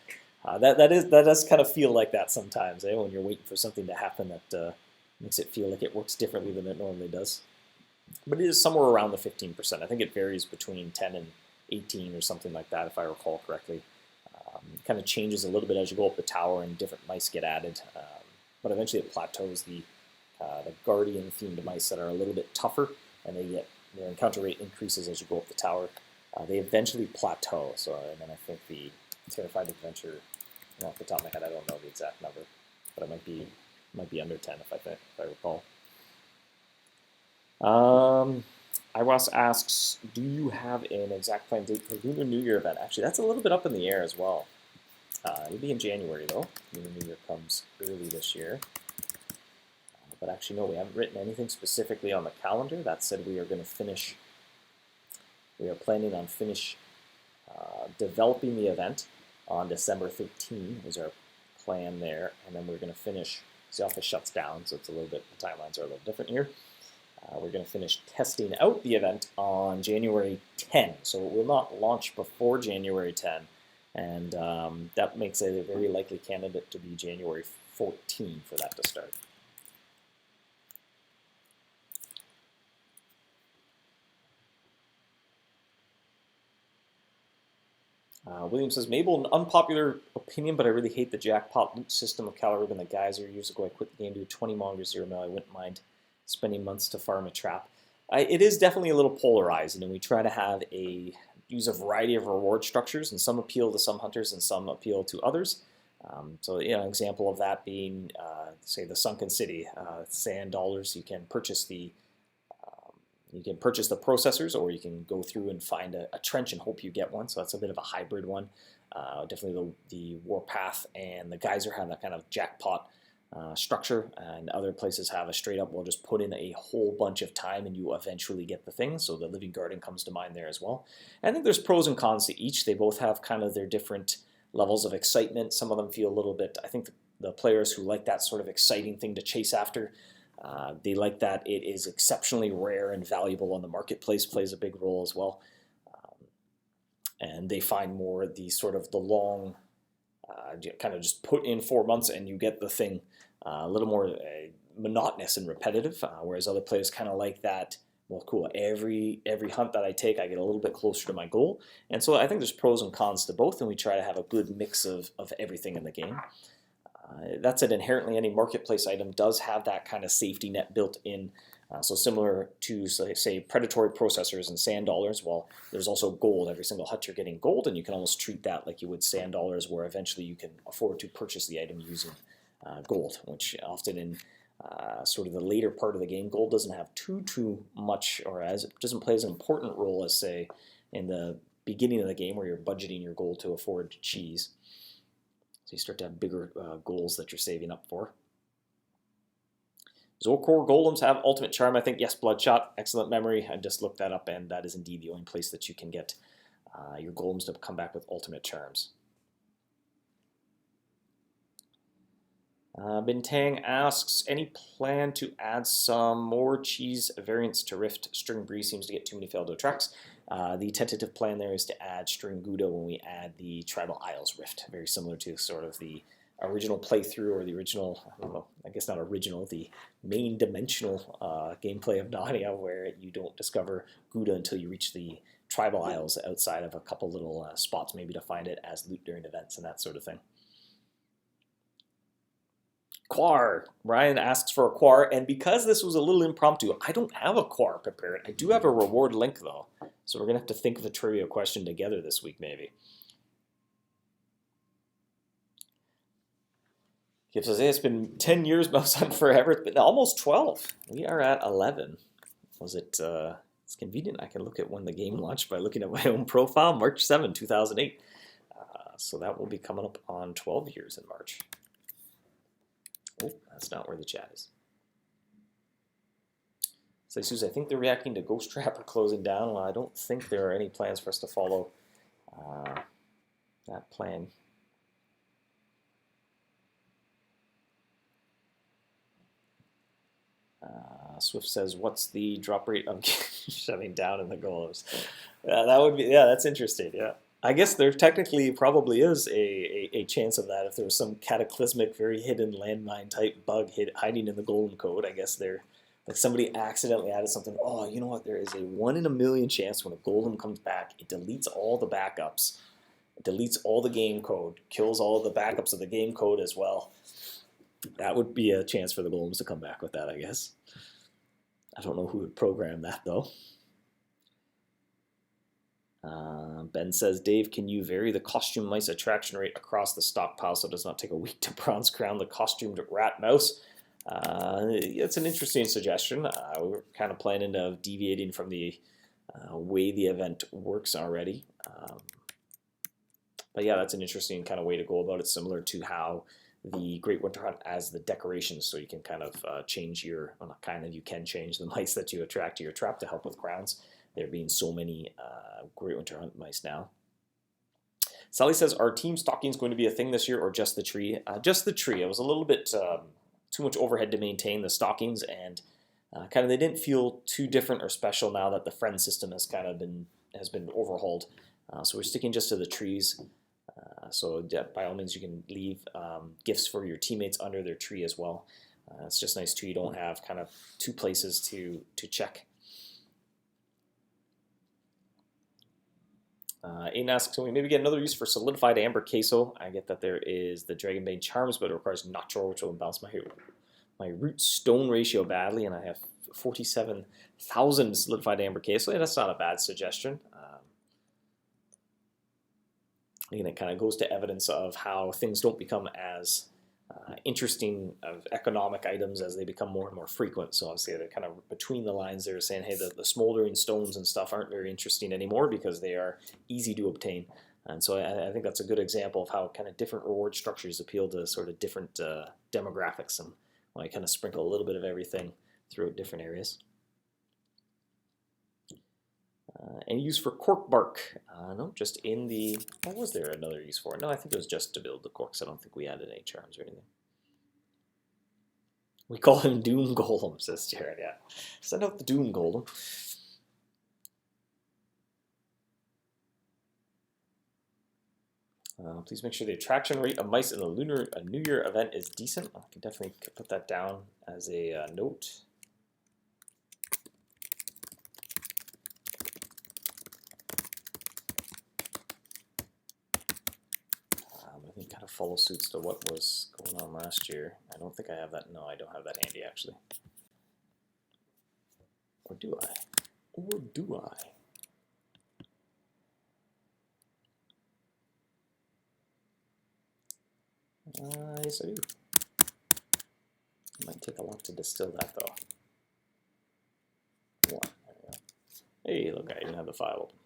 That does kind of feel like that sometimes, when you're waiting for something to happen that makes it feel like it works differently than it normally does. But it is somewhere around the 15%. I think it varies between 10 and 18 or something like that, if I recall correctly. It kind of changes a little bit as you go up the tower and different mice get added. But eventually it plateaus. The Guardian-themed mice that are a little bit tougher, and their encounter rate increases as you go up the tower. They eventually plateau. So, and then I think the Terrified Adventure, off the top of my head, I don't know the exact number, but it might be under 10 if I recall. Iwas asks, do you have an exact planned date for Lunar New Year event? Actually, that's a little bit up in the air as well. It'll be in January, though. Lunar New Year comes early this year. But actually, no, we haven't written anything specifically on the calendar. That said, we are planning on developing the event on December 13 is our plan there, and then we're going to finish. The office shuts down, so it's a little bit, the timelines are a little different here. We're going to finish testing out the event on January 10, so it will not launch before January 10, and that makes it a very likely candidate to be January 14 for that to start. William says, Mabel, an unpopular opinion, but I really hate the jackpot loot system of Calorib and the Geyser. Years ago, I quit the game due to 20 Monger 0 mil. I wouldn't mind spending months to farm a trap. It is definitely a little polarizing, and we try to use a variety of reward structures, and some appeal to some hunters and some appeal to others. So, an example of that being, say, the Sunken City, sand dollars. You can purchase the processors, or you can go through and find a trench and hope you get one. So that's a bit of a hybrid one. Definitely the Warpath and the Geyser have that kind of jackpot structure, and other places have a straight up, we'll just put in a whole bunch of time and you eventually get the thing. So the Living Garden comes to mind there as well. And I think there's pros and cons to each. They both have kind of their different levels of excitement. Some of them feel a little bit, I think the players who like that sort of exciting thing to chase after, they like that it is exceptionally rare and valuable on the marketplace, plays a big role as well. And they find more the sort of the long, kind of just put in 4 months and you get the thing, a little more monotonous and repetitive, whereas other players kind of like that, well, cool, every hunt that I take, I get a little bit closer to my goal. And so I think there's pros and cons to both, and we try to have a good mix of everything in the game. That said, inherently any marketplace item does have that kind of safety net built in. So similar to, say, predatory processors and sand dollars, well, there's also gold. Every single hut you're getting gold, and you can almost treat that like you would sand dollars, where eventually you can afford to purchase the item using gold, which often in sort of the later part of the game, gold doesn't have too much, or as it doesn't play as an important role as, say, in the beginning of the game where you're budgeting your gold to afford cheese. So you start to have bigger goals that you're saving up for. Zolkor golems have ultimate charm, I think. Yes, Bloodshot, excellent memory. I just looked that up, and that is indeed the only place that you can get your golems to come back with ultimate charms. Bintang asks, any plan to add some more cheese variants to Rift? String Brie seems to get too many failed attracts. The tentative plan there is to add String Gouda when we add the Tribal Isles Rift, very similar to sort of the original playthrough, or the original, I don't know, I guess not original, the main dimensional gameplay of Narnia, where you don't discover Gouda until you reach the Tribal Isles outside of a couple little spots, maybe to find it as loot during events and that sort of thing. Quar. Ryan asks for a Quar, and because this was a little impromptu, I don't have a Quar prepared. I do have a reward link, though, so we're going to have to think of a trivia question together this week, maybe. Gibbs says, hey, it's been 10 years, MouseHunt forever. It's been almost 12. We are at 11. Was it, it's convenient. I can look at when the game launched by looking at my own profile, March 7, 2008. So that will be coming up on 12 years in March. Oh, that's not where the chat is. So, Suze, I think they're reacting to Ghost Trapper closing down. Well, I don't think there are any plans for us to follow that plan. Swift says, what's the drop rate of shutting down in the golems? That would be, yeah, that's interesting, yeah. I guess there technically probably is a chance of that if there was some cataclysmic, very hidden landmine type bug hiding in the golem code. I guess there, like somebody accidentally added something, oh, you know what, there is a 1 in a million chance when a golem comes back, it deletes all the backups, it deletes all the game code, kills all the backups of the game code as well. That would be a chance for the golems to come back with that, I guess. I don't know who would program that, though. Ben says, Dave, can you vary the costume mice attraction rate across the stockpile so it does not take a week to bronze crown the costumed rat mouse? It's an interesting suggestion. We're kind of planning of deviating from the way the event works already. But yeah, that's an interesting kind of way to go about it, similar to how the Great Winter Hunt as the decorations, so you can kind of change your, well, not kind of, you can change the mice that you attract to your trap to help with crowns. There being so many Great Winter Hunt mice now. Sally says, are team stockings going to be a thing this year, or just the tree? Just the tree. It was a little bit too much overhead to maintain the stockings, and kind of they didn't feel too different or special now that the friend system has kind of been overhauled. So we're sticking just to the trees. So yeah, by all means, you can leave gifts for your teammates under their tree as well. It's just nice too. You don't have kind of two places to check. Aiden asks, can we maybe get another use for solidified amber queso? I get that there is the Dragonbane charms, but it requires nacho, which will balance my root stone ratio badly, and I have 47,000 solidified amber queso. Yeah, that's not a bad suggestion. Again, it kind of goes to evidence of how things don't become as interesting of economic items as they become more and more frequent. So obviously they're kind of between the lines there saying, hey, the smoldering stones and stuff aren't very interesting anymore because they are easy to obtain. And so I think that's a good example of how kind of different reward structures appeal to sort of different demographics, and I kind of sprinkle a little bit of everything throughout different areas. And use for cork bark. No, just in the, what was there another use for it? No, I think it was just to build the corks. I don't think we added any charms or anything. We call him Doom Golem, says Jared, yeah. Send out the Doom Golem. Please make sure the attraction rate of mice in the New Year event is decent. I can definitely put that down as a note. I think kind of follow suits to what was going on last year. I don't think I have that. No, I don't have that handy actually. Or do I? Or do I? Yes, I do. It might take a lot to distill that, though. One. There we go. Hey, look, I even have the file open.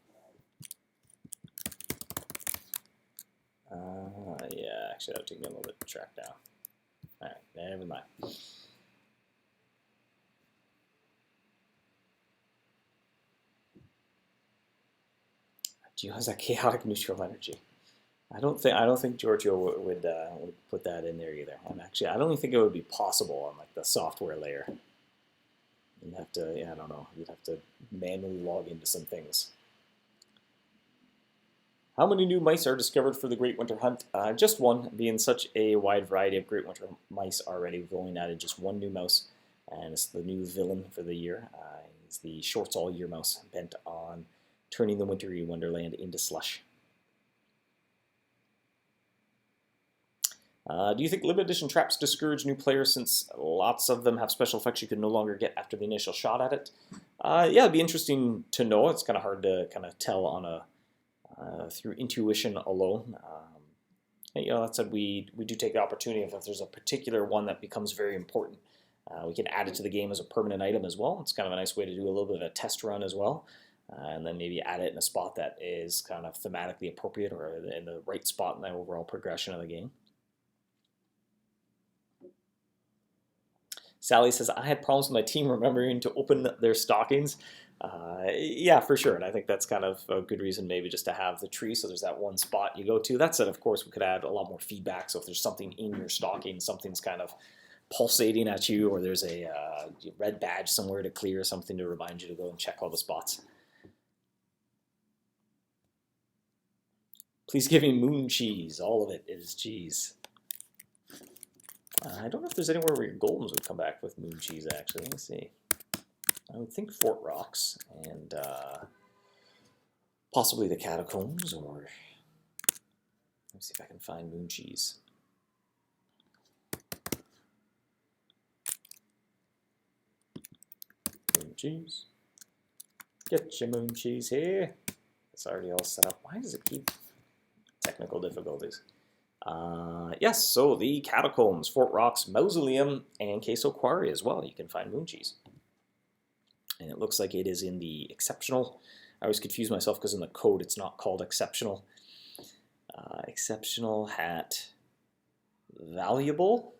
Yeah, actually, that would take me a little bit to track down. All right, never mind. Geo has that chaotic neutral energy. I don't think Giorgio would put that in there either. I don't even think it would be possible on like the software layer. You'd have to, yeah, I don't know. You'd have to manually log into some things. How many new mice are discovered for the Great Winter Hunt? Just one, being such a wide variety of Great Winter mice already. We've only added just one new mouse, and it's the new villain for the year. He's the Shorts All Year mouse, bent on turning the wintry wonderland into slush. Do you think limited edition traps discourage new players since lots of them have special effects you can no longer get after the initial shot at it? Yeah, it'd be interesting to know. It's kind of hard to kind of tell on a through intuition alone. You know, that said, we do take the opportunity if there's a particular one that becomes very important. We can add it to the game as a permanent item as well. It's kind of a nice way to do a little bit of a test run as well. And then maybe add it in a spot that is kind of thematically appropriate or in the right spot in the overall progression of the game. Sally says, I had problems with my team remembering to open their stockings. Yeah, for sure. And I think that's kind of a good reason maybe just to have the tree. So there's that one spot you go to. That said, of course, we could add a lot more feedback. So if there's something in your stocking, something's kind of pulsating at you, or there's a red badge somewhere to clear, something to remind you to go and check all the spots. Please give me moon cheese. All of it is cheese. I don't know if there's anywhere where your golems would come back with moon cheese, actually. Let me see. I would think Fort Rocks and possibly the catacombs, or let's see if I can find moon cheese. Moon cheese. Get your moon cheese here. It's already all set up. Why does it keep technical difficulties? Yes, so the catacombs, Fort Rocks, Mausoleum, and Queso Quarry as well. You can find moon cheese. And it looks like it is in the exceptional. I always confuse myself because in the code it's not called exceptional. Exceptional hat valuable.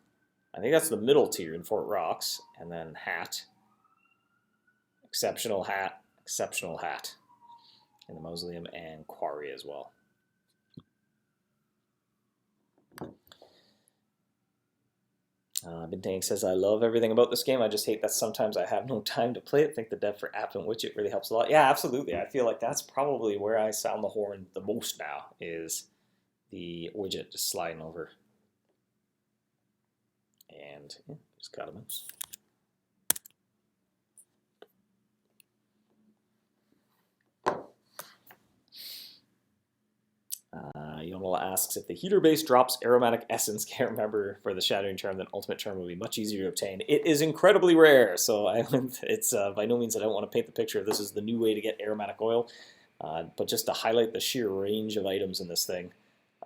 I think that's the middle tier in Fort Rocks. And then hat. Exceptional hat. Exceptional hat. In the Mausoleum and Quarry as well. Bintang says, I love everything about this game. I just hate that sometimes I have no time to play it. I think the dev for app and widget really helps a lot. Yeah, absolutely. I feel like that's probably where I sound the horn the most now, is the widget just sliding over. And yeah, just got a mouse. Yonel asks if the heater base drops aromatic essence. Can't remember for the Shattering Charm, then Ultimate Charm will be much easier to obtain. It is incredibly rare, so it's by no means I don't want to paint the picture. This is the new way to get aromatic oil, but just to highlight the sheer range of items in this thing,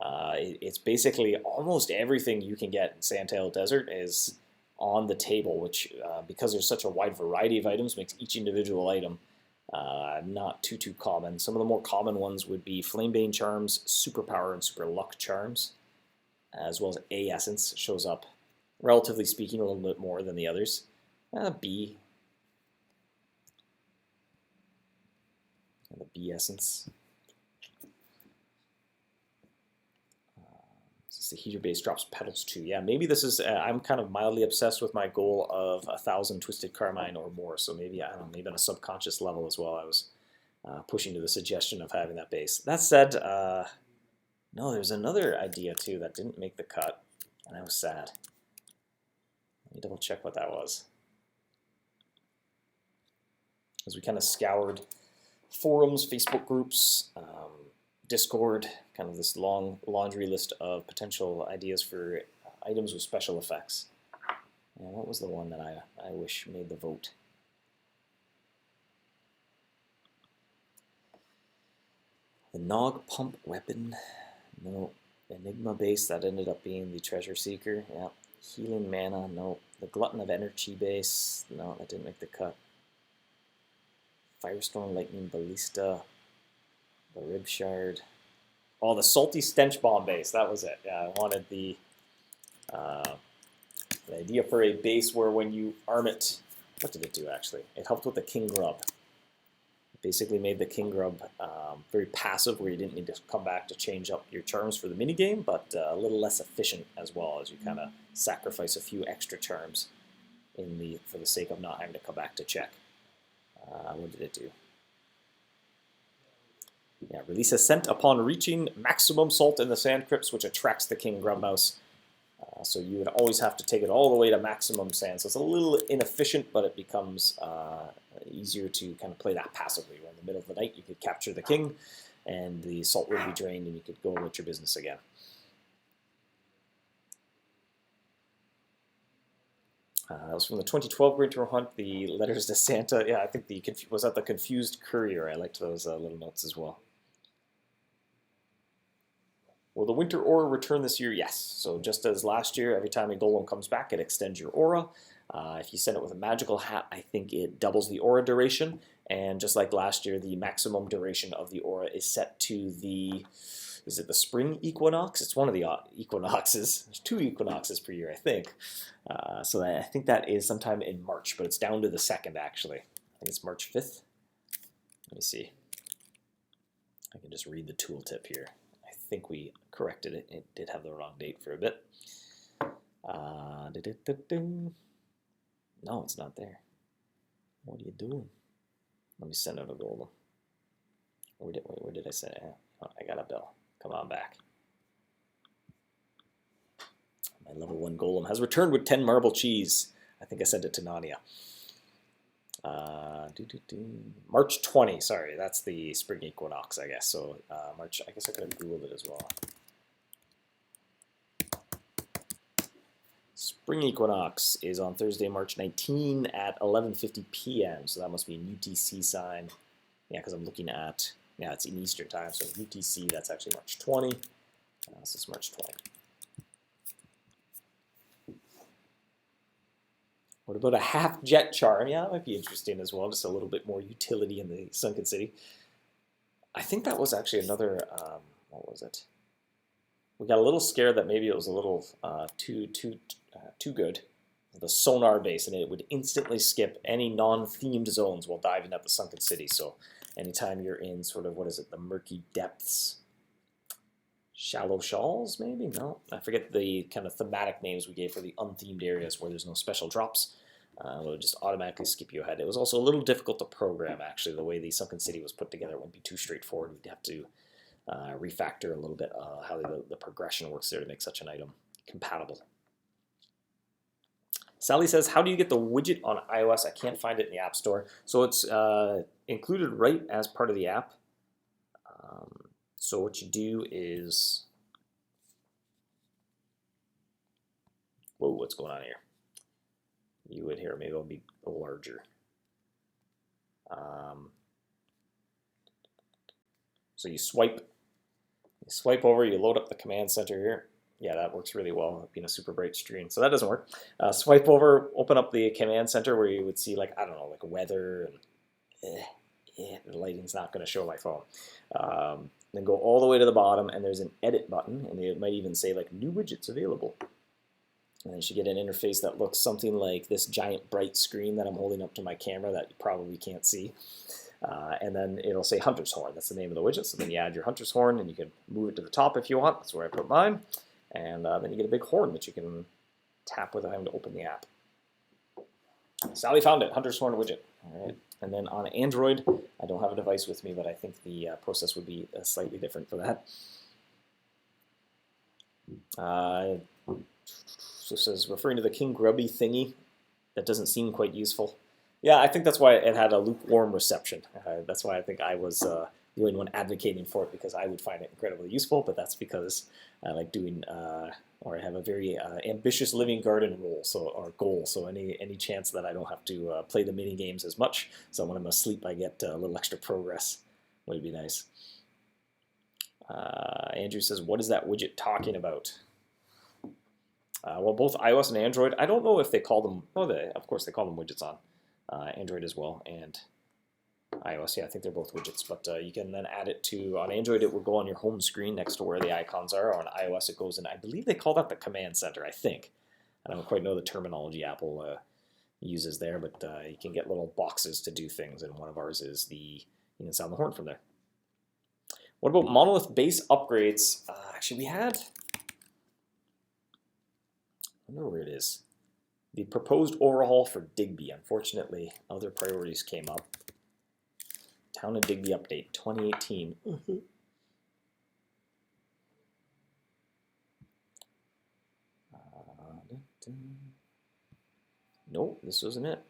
it's basically almost everything you can get in Sandtail Desert is on the table, which because there's such a wide variety of items, makes each individual item not too common. Some of the more common ones would be Flamebane Charms, Superpower, and Super Luck Charms, as well as A Essence shows up, relatively speaking, a little bit more than the others. B. And the B Essence. The heater base drops petals too. Yeah, maybe this is, I'm kind of mildly obsessed with my goal of 1,000 Twisted Carmine or more, so maybe, I don't know, maybe on a subconscious level as well, I was pushing to the suggestion of having that base. That said, no, there's another idea too that didn't make the cut, and I was sad. Let me double check what that was. As we kind of scoured forums, Facebook groups, Discord, kind of this long laundry list of potential ideas for items with special effects. And what was the one that I wish made the vote? The Nog Pump Weapon, no. Enigma Base, that ended up being the Treasure Seeker, yeah. Healing Mana, no. The Glutton of Energy Base, no, that didn't make the cut. Firestorm Lightning Ballista, the Rib Shard. Oh, the Salty Stench Bomb Base, that was it. Yeah, I wanted the idea for a base where when you arm it, what did it do actually? It helped with the King Grub. Basically made the King Grub very passive, where you didn't need to come back to change up your charms for the minigame, but a little less efficient as well, as you kind of sacrifice a few extra charms for the sake of not having to come back to check. What did it do? Yeah, release a scent upon reaching maximum salt in the sand crypts, which attracts the King Grub Mouse. So you would always have to take it all the way to maximum sand. So it's a little inefficient, but it becomes easier to kind of play that passively. Where in the middle of the night, you could capture the king, and the salt would be drained, and you could go about your business again. That was from the 2012 Winter Hunt, the Letters to Santa. Yeah, I think was that the Confused Courier. I liked those little notes as well. Will the Winter Aura return this year? Yes. So just as last year, every time a Golem comes back, it extends your Aura. If you send it with a magical hat, I think it doubles the Aura duration. And just like last year, the maximum duration of the Aura is set to the, is it the Spring Equinox? It's one of the equinoxes. There's 2 equinoxes per year, I think. So I think that is sometime in March, but it's down to the 2nd, actually. I think it's March 5th. Let me see. I can just read the tooltip here. I think we corrected it. It did have the wrong date for a bit. No, it's not there. What are you doing? Let me send out a golem. Where did I send it? Oh, I got a bell. Come on back. My level 1 golem has returned with 10 marble cheese. I think I sent it to Nadia. March 20, sorry, that's the spring equinox, I guess. So March, I guess I could have Googled it as well. Spring equinox is on Thursday, March 19 at 11:50 p.m. So that must be an UTC sign. Yeah, because I'm looking at, yeah, it's in Eastern time. So UTC, that's actually March 20. So it's March 20. What about a half jet charm? Yeah, that might be interesting as well. Just a little bit more utility in the Sunken City. I think that was actually another, what was it? We got a little scared that maybe it was a little too good. The sonar base, and it would instantly skip any non-themed zones while diving at the Sunken City. So anytime you're in sort of, what is it, the murky depths, shallow shawls, maybe? No, I forget the kind of thematic names we gave for the unthemed areas where there's no special drops. It would just automatically skip you ahead. It was also a little difficult to program, actually. The way the Sunken City was put together wouldn't be too straightforward. We'd have to refactor a little bit how the progression works there to make such an item compatible. Sally says, how do you get the widget on iOS? I can't find it in the App Store. So it's included right as part of the app. So what you do is, whoa, what's going on here? You would hear, maybe it'll be larger. So you swipe over, you load up the command center here. Yeah, that works really well, being a super bright screen. So that doesn't work. Swipe over, open up the command center where you would see, like, I don't know, like weather, and the lighting's not going to show my phone. Then go all the way to the bottom, and there's an edit button, and it might even say, like, new widgets available. And then you should get an interface that looks something like this giant bright screen that I'm holding up to my camera that you probably can't see. And then it'll say Hunter's Horn. That's the name of the widget. So then you add your Hunter's Horn, and you can move it to the top if you want. That's where I put mine. And then you get a big horn that you can tap without having to open the app. Sally found it, Hunter's Horn widget. All right. And then on Android, I don't have a device with me, but I think the process would be slightly different for that. So it says, referring to the King Grubby thingy, that doesn't seem quite useful. Yeah, I think that's why it had a lukewarm reception. That's why I think I was the only one advocating for it, because I would find it incredibly useful, but that's because I like doing, or I have a very ambitious living garden or goal, so any chance that I don't have to play the mini games as much, so when I'm asleep I get a little extra progress, would be nice. Andrew says, what is that widget talking about? Well, both iOS and Android, I don't know if they call them, of course they call them widgets on Android as well, and iOS, yeah, I think they're both widgets, but you can then add it to, on Android it will go on your home screen next to where the icons are. On iOS it goes in, I believe they call that the command center, I think. I don't quite know the terminology Apple uses there, but you can get little boxes to do things, and one of ours is you can sound the horn from there. What about monolith base upgrades? Actually, we had, I wonder where it is. The proposed overhaul for Digby. Unfortunately, other priorities came up. Town of Digby update, 2018. Nope, this wasn't it.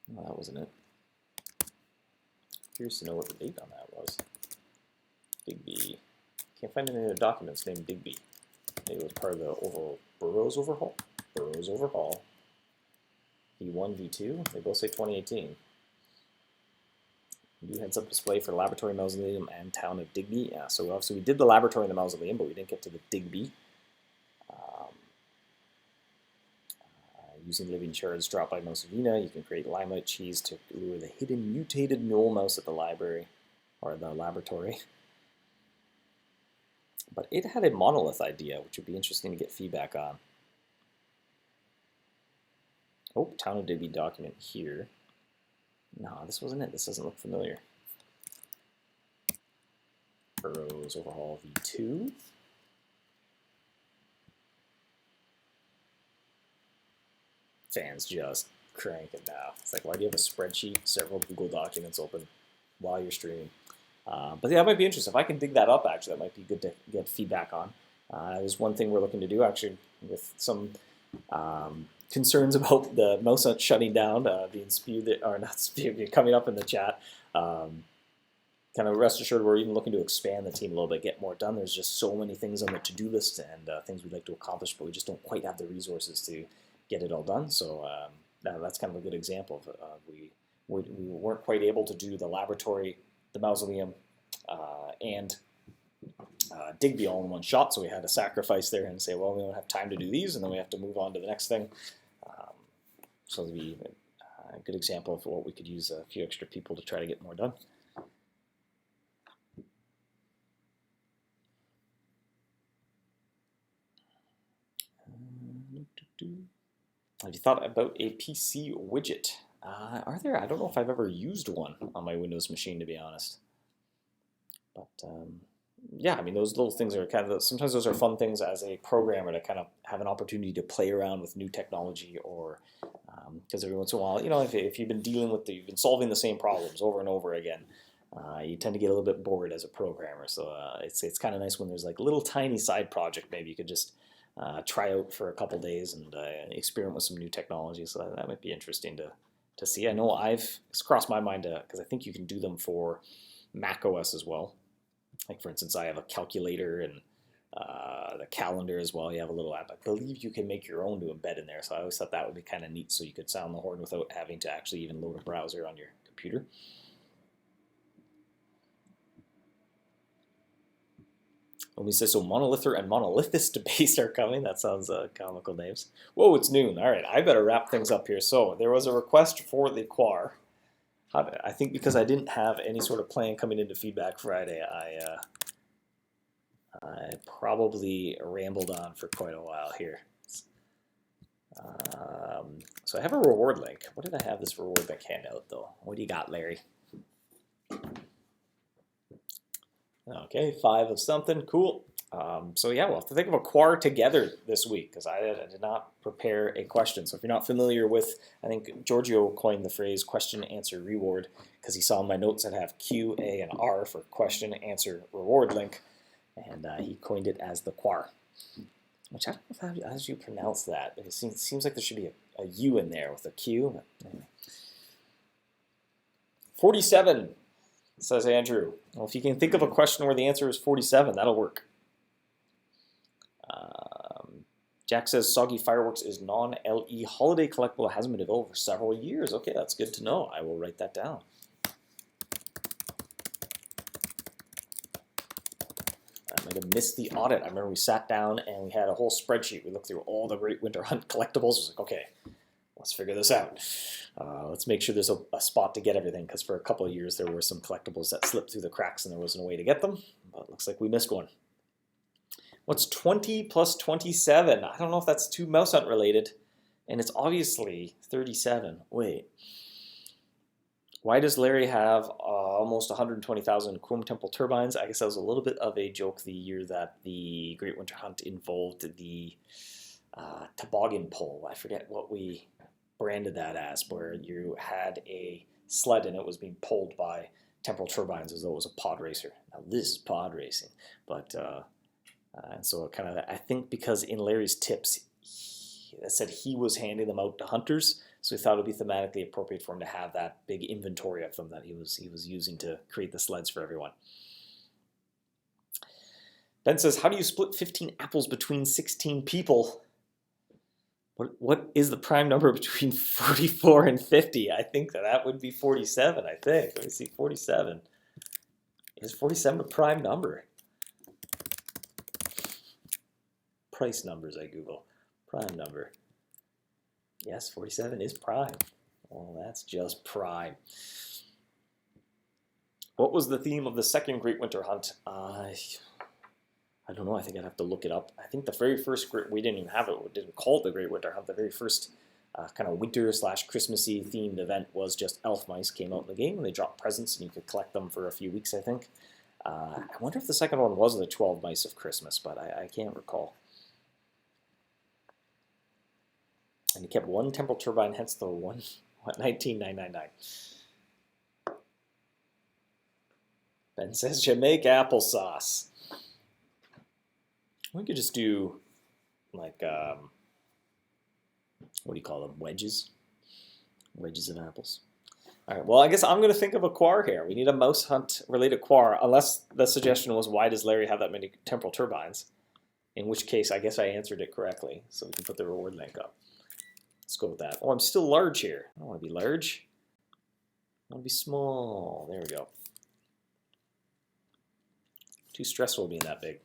No, that wasn't it. Curious to know what the date on that was. Digby. Can't find any other documents named Digby. Maybe it was part of the Burroughs overhaul. Burroughs overhaul. V1, V2. They both say 2018. New heads-up display for Laboratory Mausoleum and Town of Digby. Yeah, so obviously we did the Laboratory and the Mausoleum, but we didn't get to the Digby. Using living shards dropped by Mousevina, you can create limelight cheese to lure the hidden mutated mole mouse at the library, or the laboratory. But it had a monolith idea, which would be interesting to get feedback on. Oh, Town of Digby document here. No, this wasn't it. This doesn't look familiar. Burroughs overhaul V2. Fans just cranking now. It's like, why do you have a spreadsheet, several Google documents open while you're streaming? But yeah, that might be interesting. If I can dig that up, actually, that might be good to get feedback on. There's one thing we're looking to do, actually, with some concerns about the MouseHunt shutting down, being spewed, or not spewed, coming up in the chat. Kind of rest assured, we're even looking to expand the team a little bit, get more done. There's just so many things on the to-do list and things we'd like to accomplish, but we just don't quite have the resources to get it all done. So that's kind of a good example of we weren't quite able to do the laboratory, the mausoleum, and Digby all in one shot, so we had to sacrifice there and say, well, we don't have time to do these, and then we have to move on to the next thing. So it'd be a good example of what we could use a few extra people to try to get more done. Have you thought about a PC widget? Are there? I don't know if I've ever used one on my Windows machine, to be honest. But yeah, I mean, those little things are kind of, sometimes those are fun things as a programmer to kind of have an opportunity to play around with new technology, or because every once in a while, you know, if you've been you've been solving the same problems over and over again, you tend to get a little bit bored as a programmer. So it's kind of nice when there's like a little tiny side project maybe you could just try out for a couple days and experiment with some new technology. So that might be interesting to see. I know it's crossed my mind because I think you can do them for Mac OS as well. Like, for instance, I have a calculator and the calendar as well. You have a little app. I believe you can make your own to embed in there. So I always thought that would be kind of neat, so you could sound the horn without having to actually even load a browser on your computer. Let me say, so Monolither and Monolithist debate are coming. That sounds comical names. Whoa, it's noon. All right, I better wrap things up here. So there was a request for the Quar. I think because I didn't have any sort of plan coming into Feedback Friday, I probably rambled on for quite a while here. So I have a reward link. What did I have this reward link handout, though? What do you got, Larry? Okay, 5 of something. Cool. So yeah, we'll have to think of a Quar together this week, because I did not prepare a question. So if you're not familiar with, I think Giorgio coined the phrase question, answer, reward, because he saw in my notes that have Q, A, and R for question, answer, reward link, and he coined it as the Quar, which I don't know how you pronounce that. It seems like there should be a U in there with a Q. But anyway. 47, says Andrew. Well, if you can think of a question where the answer is 47, that'll work. Jack says Soggy Fireworks is non-LE holiday collectible. It hasn't been available for several years. Okay, that's good to know. I will write that down. missed the audit. I remember we sat down and we had a whole spreadsheet. We looked through all the Great Winter Hunt collectibles. It was like, okay, let's figure this out. Let's make sure there's a spot to get everything, because for a couple of years there were some collectibles that slipped through the cracks and there wasn't a way to get them. But it looks like we missed one. What's 20 plus 27? I don't know if that's too MouseHunt related. And it's obviously 37. Wait. Why does Larry have almost 120,000 Chrome Temple turbines? I guess that was a little bit of a joke the year that the Great Winter Hunt involved the toboggan pole. I forget what we branded that as, where you had a sled and it was being pulled by temporal turbines as though it was a pod racer. Now this is pod racing, but and so kind of, I think because in Larry's tips, that said he was handing them out to hunters, so we thought it would be thematically appropriate for him to have that big inventory of them that he was using to create the sleds for everyone. Ben says, how do you split 15 apples between 16 people? What is the prime number between 44 and 50? I think that would be 47, I think. Let me see, 47. Is 47 a prime number? Price numbers, I Google. Prime number. Yes, 47 is prime. Well, that's just prime. What was the theme of the second Great Winter Hunt? I don't know. I think I'd have to look it up. I think the very first, we didn't even have it. We didn't call it the Great Winter Hunt. The very first kind of winter / Christmassy themed event was just elf mice came out in the game and they dropped presents and you could collect them for a few weeks, I think. I wonder if the second one was the 12 Mice of Christmas, but I can't recall. And he kept one temporal turbine, hence the 19,999. Ben says Jamaica applesauce. We could just do like, what do you call them? Wedges? Wedges of apples. All right, well, I guess I'm going to think of a quar here. We need a MouseHunt related quar, unless the suggestion was, why does Larry have that many temporal turbines? In which case, I guess I answered it correctly, so we can put the reward link up. Let's go with that. Oh, I'm still large here. I don't want to be large. I want to be small. There we go. Too stressful being that big.